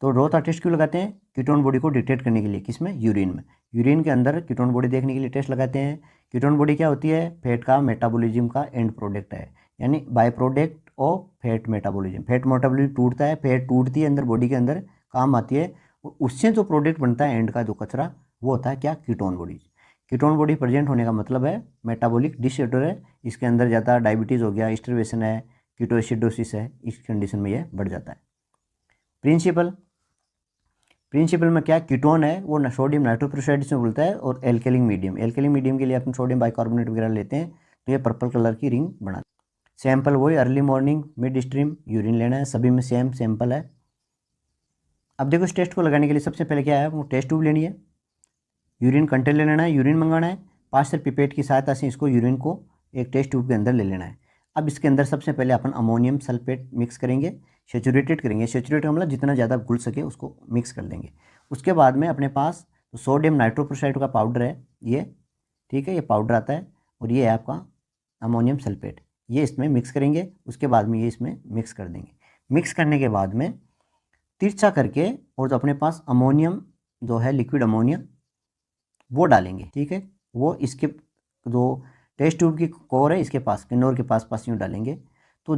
तो रोथरा टेस्ट क्यों लगाते हैं, कीटोन बॉडी को डिटेक्ट करने के लिए, किसमें, यूरिन में। यूरिन के अंदर कीटोन बॉडी देखने के लिए टेस्ट लगाते हैं। कीटोन बॉडी क्या होती है, फैट का मेटाबॉलिज्म का एंड प्रोडक्ट है, यानी by product of fat metabolism. Fat metabolism टूटता है, फैट टूटती है अंदर बॉडी के अंदर, काम आती है, और उससे जो प्रोडक्ट बनता है एंड का जो कचरा, वो होता है क्या, ketone body. Ketone body present होने का मतलब है मेटाबॉलिक डिसऑर्डर है, इसके अंदर ज़्यादा डायबिटीज़ हो गया, स्टार्वेशन है, कीटोएसिडोसिस है, इस कंडीशन में ये बढ़ जाता है। प्रिंसिपल में क्या, कीटोन है वो सोडियम नाइट्रोक्लोराइड से बोलता है, और एल्केलिन मीडियम के लिए अपन सोडियम बाइकार्बोनेट वगैरह लेते हैं, तो ये पर्पल कलर की रिंग बना। सैंपल वही early morning mid stream urine लेना है, सभी में सेम सैंपल है। अब देखो इस टेस्ट को लगाने के लिए सबसे पहले क्या है, वो टेस्ट ट्यूब लेनी है, यूरिन कंटेनर लेना है, यूरिन मंगाना है, पास्टर पिपेट की सहायता से इसको यूरिन को एक टेस्ट ट्यूब के अंदर ले लेना है। अब इसके अंदर सबसे पहले अपन अमोनियम सल्फेट मिक्स करेंगे, सेचुरेटेड करेंगे, सेचुरेट मतलब जितना ज़्यादा घुल सके उसको मिक्स कर देंगे। उसके बाद में अपने पास तो सोडियम नाइट्रोक्लोराइड का पाउडर है ये, ठीक है, ये पाउडर आता है, और ये है आपका अमोनियम सल्फेट, ये इसमें मिक्स करेंगे। उसके बाद में ये इसमें मिक्स कर देंगे। मिक्स करने के बाद में तिरछा करके, और जो अपने पास अमोनियम जो है लिक्विड अमोनिया वो डालेंगे। ठीक है, वो इसके जो टेस्ट ट्यूब की कोर है इसके पास, किन्नौर के पास यूँ डालेंगे। तो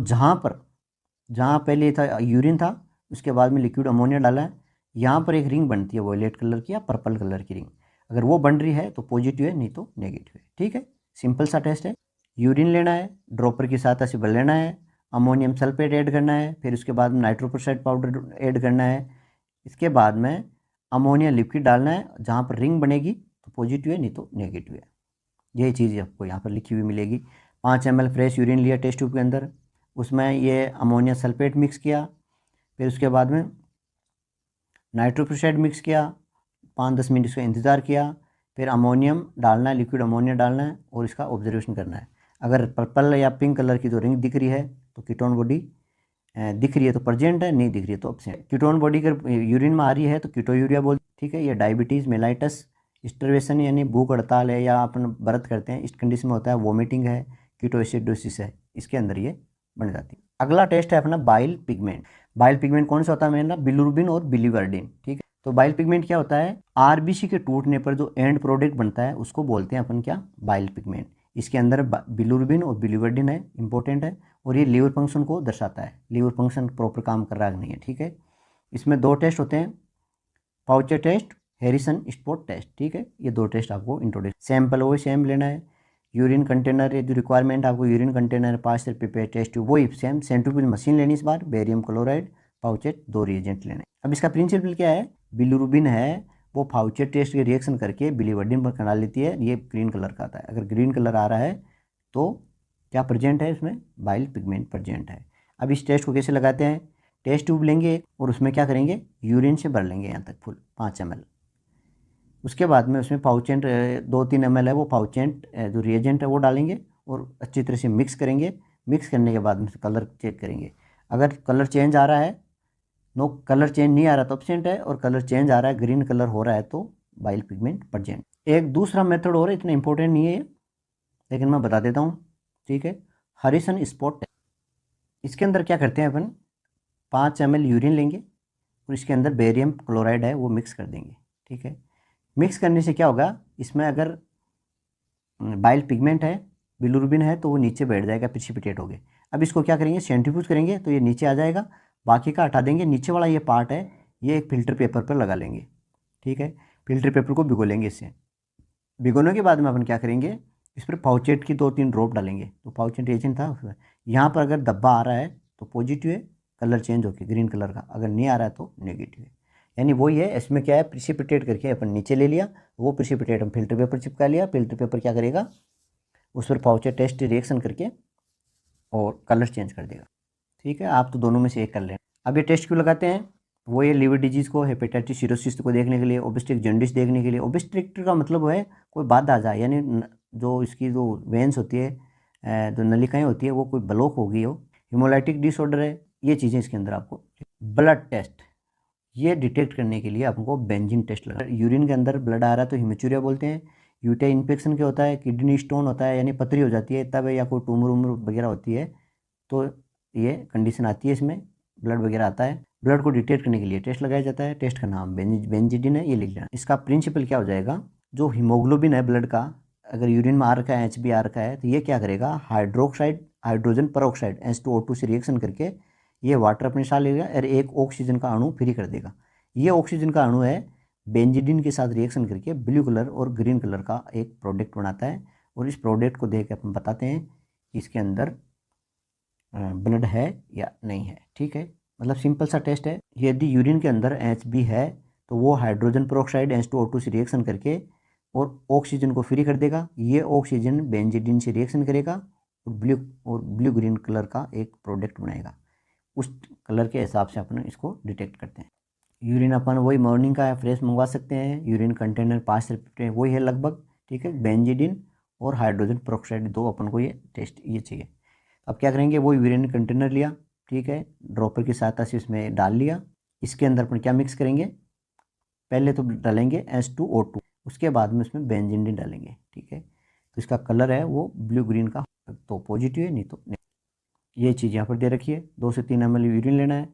जहाँ पहले था यूरिन था, उसके बाद में लिक्विड अमोनिया डाला है, यहाँ पर एक रिंग बनती है वॉयलेट कलर की या पर्पल कलर की रिंग। अगर वो बन रही है तो पॉजिटिव है, नहीं तो नेगेटिव है। ठीक है, सिंपल सा टेस्ट है। यूरिन लेना है, ड्रॉपर की सहायता से भर लेना है, अमोनियम सल्फेट ऐड करना है, फिर उसके बाद में नाइट्रोक्लोराइड पाउडर ऐड करना है। इसके बाद में अमोनिया लिक्विड डालना है, जहाँ पर रिंग बनेगी तो पॉजिटिव है, नहीं तो नेगेटिव है। यही चीज़ आपको यहाँ पर लिखी हुई मिलेगी। 5 ml फ्रेश यूरिन लिया टेस्ट ट्यूब के अंदर, उसमें ये अमोनिया सल्फेट मिक्स किया, फिर उसके बाद में नाइट्रोक्लोराइड मिक्स किया, 5-10 मिनट इसका इंतज़ार किया, फिर अमोनियम डालना है, लिक्विड अमोनिया डालना है, और इसका ऑब्जर्वेशन करना है। अगर पर्पल या पिंक कलर की जो रिंग दिख रही है तो कीटोन बॉडी दिख रही है तो प्रेजेंट है, नहीं दिख रही है तो एब्सेंट। कीटोन बॉडी अगर यूरिन में आ रही है तो कीटोयूरिया बोल। ठीक है, ये डायबिटीज़, मेलाइटस, स्टार्वेशन यानी भूख हड़ताल है, या अपन व्रत करते हैं, इस कंडीशन में होता है, वोमिटिंग है, कीटोएसिडोसिस है, इसके अंदर ये बन जाती है। अगला टेस्ट है अपना बाइल पिगमेंट। बाइल पिगमेंट कौन सा होता है मेरा, बिलिरुबिन और बिलीवर्डिन। ठीक है, तो बाइल पिगमेंट क्या होता है, आरबीसी के टूटने पर जो एंड प्रोडक्ट बनता है उसको बोलते हैं अपन क्या, बाइल पिगमेंट। इसके अंदर बिलिरुबिन और बिलीवर्डिन है, इंपॉर्टेंट है, और ये लीवर फंक्शन को दर्शाता है, लीवर फंक्शन प्रॉपर काम कर रहा है नहीं है। ठीक है, इसमें 2 टेस्ट होते हैं, Fouchet test, Harrison spot test. ठीक है, ये 2 टेस्ट आपको इंट्रोड्यूस। सैंपल वही सेम लेना है, यूरिन कंटेनर, ये जो रिक्वायरमेंट आपको urine container, 5 pipette test tube वही सेम, सेंट्रीफ्यूज मशीन लेनी इस बार, बेरियम क्लोराइड, पाउचेट, 2 रिएजेंट लेने। अब इसका प्रिंसिपल क्या है, बिलिरुबिन है वो पाउचेट टेस्ट के रिएक्शन करके बिलीवर्डिन पर करा लेती है, ये ग्रीन कलर का आता है। अगर ग्रीन कलर आ रहा है तो क्या प्रेजेंट है, इसमें बाइल पिगमेंट प्रेजेंट है। अब इस टेस्ट को कैसे लगाते हैं, टेस्ट ट्यूब लेंगे और उसमें क्या करेंगे, यूरिन से भर लेंगे यहाँ तक फुल 5 ml। उसके बाद में उसमें पाउचेंट 2-3 ml है, वो पाउचेंट जो रिएजेंट है वो डालेंगे और अच्छी तरह से मिक्स करेंगे। मिक्स करने के बाद में कलर चेक करेंगे, अगर कलर चेंज आ रहा है नो कलर चेंज नहीं आ रहा तो एब्सेंट है, और कलर चेंज आ रहा है, ग्रीन कलर हो रहा है तो बाइल पिगमेंट प्रेजेंट। एक दूसरा मेथड और इतना इंपॉर्टेंट नहीं है लेकिन मैं बता देता हूँ, ठीक है। हरिसन स्पॉट टेस्ट, इसके अंदर क्या करते हैं अपन, 5 ml यूरिन लेंगे और इसके अंदर बेरियम क्लोराइड है वो मिक्स कर देंगे, ठीक है। मिक्स करने से क्या होगा, इसमें अगर बाइल पिगमेंट है, बिलिरुबिन है, तो वो नीचे बैठ जाएगा, प्रिसिपिटेट हो गए। अब इसको क्या करेंगे, सेंट्रीफ्यूज करेंगे तो ये नीचे आ जाएगा, बाकी का हटा देंगे। नीचे वाला ये पार्ट है ये एक फिल्टर पेपर पर लगा लेंगे, ठीक है। फिल्टर पेपर को भिगो लेंगे। इससे भिगोने के बाद में अपन क्या करेंगे, इस पर पाउचेट की 2-3 ड्रॉप डालेंगे। तो पाउचेट एजेंट था उसमें, यहाँ पर अगर धब्बा आ रहा है तो पॉजिटिव है, कलर चेंज होकर ग्रीन कलर का, अगर नहीं आ रहा है तो नेगेटिव है। यानी वही है, इसमें क्या है, प्रिसिपिटेट करके अपन नीचे ले लिया, वो प्रिसिपिटेट हम फिल्टर पेपर चिपका लिया। फिल्टर पेपर क्या करेगा, उस पर पाउचेट टेस्ट रिएक्शन करके और कलर चेंज कर देगा, ठीक है। आप तो दोनों में से एक कर लें। अब ये टेस्ट क्यों लगाते हैं, वो ये लिवर डिजीज़ को, हेपेटाइटिस सीरोसिस को देखने के लिए, ओबस्ट्रिक जॉन्डिस देखने के लिए। ओबस्ट्रिक का मतलब है कोई बाधा आ जाए, यानी जो इसकी जो वेंस होती है, जो नलिकाएं होती है, वो कोई ब्लॉक हो गई हो। हिमोलाइटिक डिसऑर्डर है, ये चीज़ें इसके अंदर आपको। ब्लड टेस्ट, ये डिटेक्ट करने के लिए आपको बेंजीन टेस्ट लगा। यूरिन के अंदर ब्लड आ रहा है तो हिमेचूरिया बोलते हैं। यूटी इन्फेक्शन क्या होता है, किडनी स्टोन होता है, यानी पथरी हो जाती है तब, या कोई ट्यूमर उमर वगैरह होती है तो ये कंडीशन आती है, इसमें ब्लड वगैरह आता है। ब्लड को डिटेक्ट करने के लिए टेस्ट लगाया जाता है। टेस्ट का नाम बेंजिडिन है, ये लिख लेना। इसका प्रिंसिपल क्या हो जाएगा, जो हीमोग्लोबिन है ब्लड का, अगर यूरिन में आ रखा है, HB आ रखा है, तो ये क्या करेगा, हाइड्रोक्साइड हाइड्रोजन पेरोक्साइड H2O2 से रिएक्शन करके ये वाटर अपने साथ लेगा और एक ऑक्सीजन का अणु फ्री कर देगा। ये ऑक्सीजन का अणु है बेंजिडिन के साथ रिएक्शन करके ब्लू कलर और ग्रीन कलर का एक प्रोडक्ट बनाता है, और इस प्रोडक्ट को देख के अपन बताते हैं कि इसके अंदर ब्लड है या नहीं है, ठीक है। मतलब सिंपल सा टेस्ट है। यदि यूरिन के अंदर HB है तो वो हाइड्रोजन पेरोक्साइड H2O2 से रिएक्शन करके और ऑक्सीजन को फ्री कर देगा। ये ऑक्सीजन बेंजिडिन से रिएक्शन करेगा और ब्लू ग्रीन कलर का एक प्रोडक्ट बनाएगा। उस कलर के हिसाब से अपन इसको डिटेक्ट करते हैं। यूरिन अपन वही मॉर्निंग का है, फ्रेश मंगवा सकते हैं। यूरिन कंटेनर 5 से वही है लगभग, ठीक है। बेंजिडिन और हाइड्रोजन पेरोक्साइड दो अपन को ये टेस्ट ये चाहिए। अब क्या करेंगे, वो यूरिन कंटेनर लिया, ठीक है, ड्रॉपर की सहायता से इसमें डाल लिया। इसके अंदर अपन क्या मिक्स करेंगे, पहले तो डालेंगे H2O2, उसके बाद में उसमें बेंजिडिन डालेंगे, ठीक है। तो इसका कलर है वो ब्लू ग्रीन का, तो पॉजिटिव है, नहीं तो नहीं। ये चीज़ यहाँ पर दे रखी है। 2 से 3 ml यूरिन लेना है,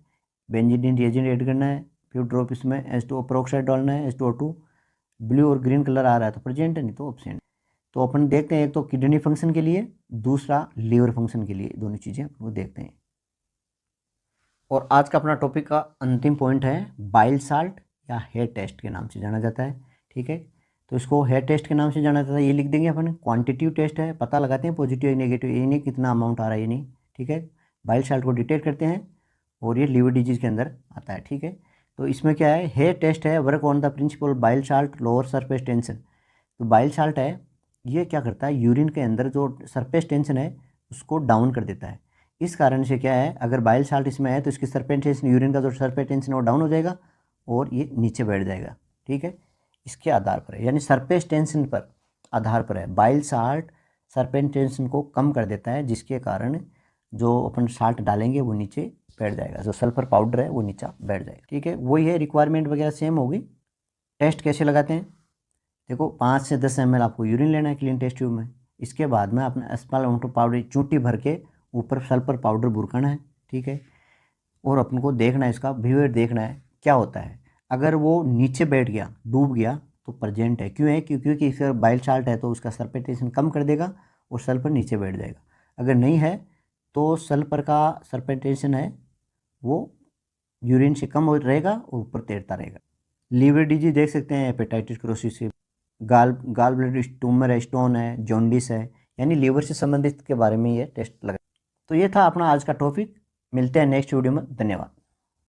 बेंजिडिन रिएजेंट ऐड करना है, फिर ड्रॉप इसमें H2O पेरोक्साइड डालना है, H2O2। ब्लू और ग्रीन कलर आ रहा है तो प्रेजेंट है, नहीं तो एब्सेंट। तो अपन देखते हैं, एक तो किडनी फंक्शन के लिए, दूसरा लीवर फंक्शन के लिए, दोनों चीज़ें वो देखते हैं। और आज का अपना टॉपिक का अंतिम पॉइंट है बाइल साल्ट या हेयर टेस्ट के नाम से जाना जाता है, ठीक है। तो इसको हेयर टेस्ट के नाम से जाना जाता है, ये लिख देंगे अपन। क्वांटिटिव टेस्ट है, पता लगाते हैं पॉजिटिव या नेगेटिव, ये नहीं कितना अमाउंट आ रहा है, ये नहीं, ठीक है। बाइल साल्ट को डिटेक्ट करते हैं और ये लीवर डिजीज के अंदर आता है, ठीक है। तो इसमें क्या है, हेयर टेस्ट है, work on the principle bile salt lower surface tension. तो बाइल साल्ट है, ये क्या करता है, यूरिन के अंदर जो सरफेस टेंशन है उसको डाउन कर देता है। इस कारण से क्या है, अगर बाइल साल्ट इसमें है तो इसकी सरफेस टेंशन, यूरिन का जो सरफेस टेंशन है वो डाउन हो जाएगा और ये नीचे बैठ जाएगा, ठीक है। इसके आधार पर है, यानी सरफेस टेंशन पर आधार पर है। बाइल साल्ट सरफेस टेंशन को कम कर देता है, जिसके कारण जो अपन साल्ट डालेंगे वो नीचे बैठ जाएगा, जो सल्फर पाउडर है वो नीचे बैठ जाएगा, ठीक है। वही है, रिक्वायरमेंट वगैरह सेम होगी। टेस्ट कैसे लगाते हैं, देखो 5 से 10 ml आपको यूरिन लेना है क्लीन टेस्ट ट्यूब में। इसके बाद में अपना स्मॉल अमाउंट ऑफ पाउडर चूंटी भर के ऊपर सल्फर पाउडर बुरकाना है, ठीक है। और अपन को देखना है, इसका बिहेवियर देखना है क्या होता है। अगर वो नीचे बैठ गया, डूब गया, तो प्रेजेंट है। क्यों है, क्योंकि इसका बाइल साल्ट है तो उसका सल्फर टेंशन कम कर देगा और सल्फर नीचे बैठ जाएगा। अगर नहीं है तो सल्फर का सल्फर टेंशन है वो यूरिन से कम रहेगा और ऊपर तैरता रहेगा। लीवर डिजीज देख सकते हैं, हेपेटाइटिस क्रोसिस से, गाल ब्लड ट्यूमर है, स्टोन है, जॉन्डिस है, यानी लीवर से संबंधित के बारे में ये टेस्ट लगा। तो ये था अपना आज का टॉपिक। मिलते हैं नेक्स्ट वीडियो में, धन्यवाद।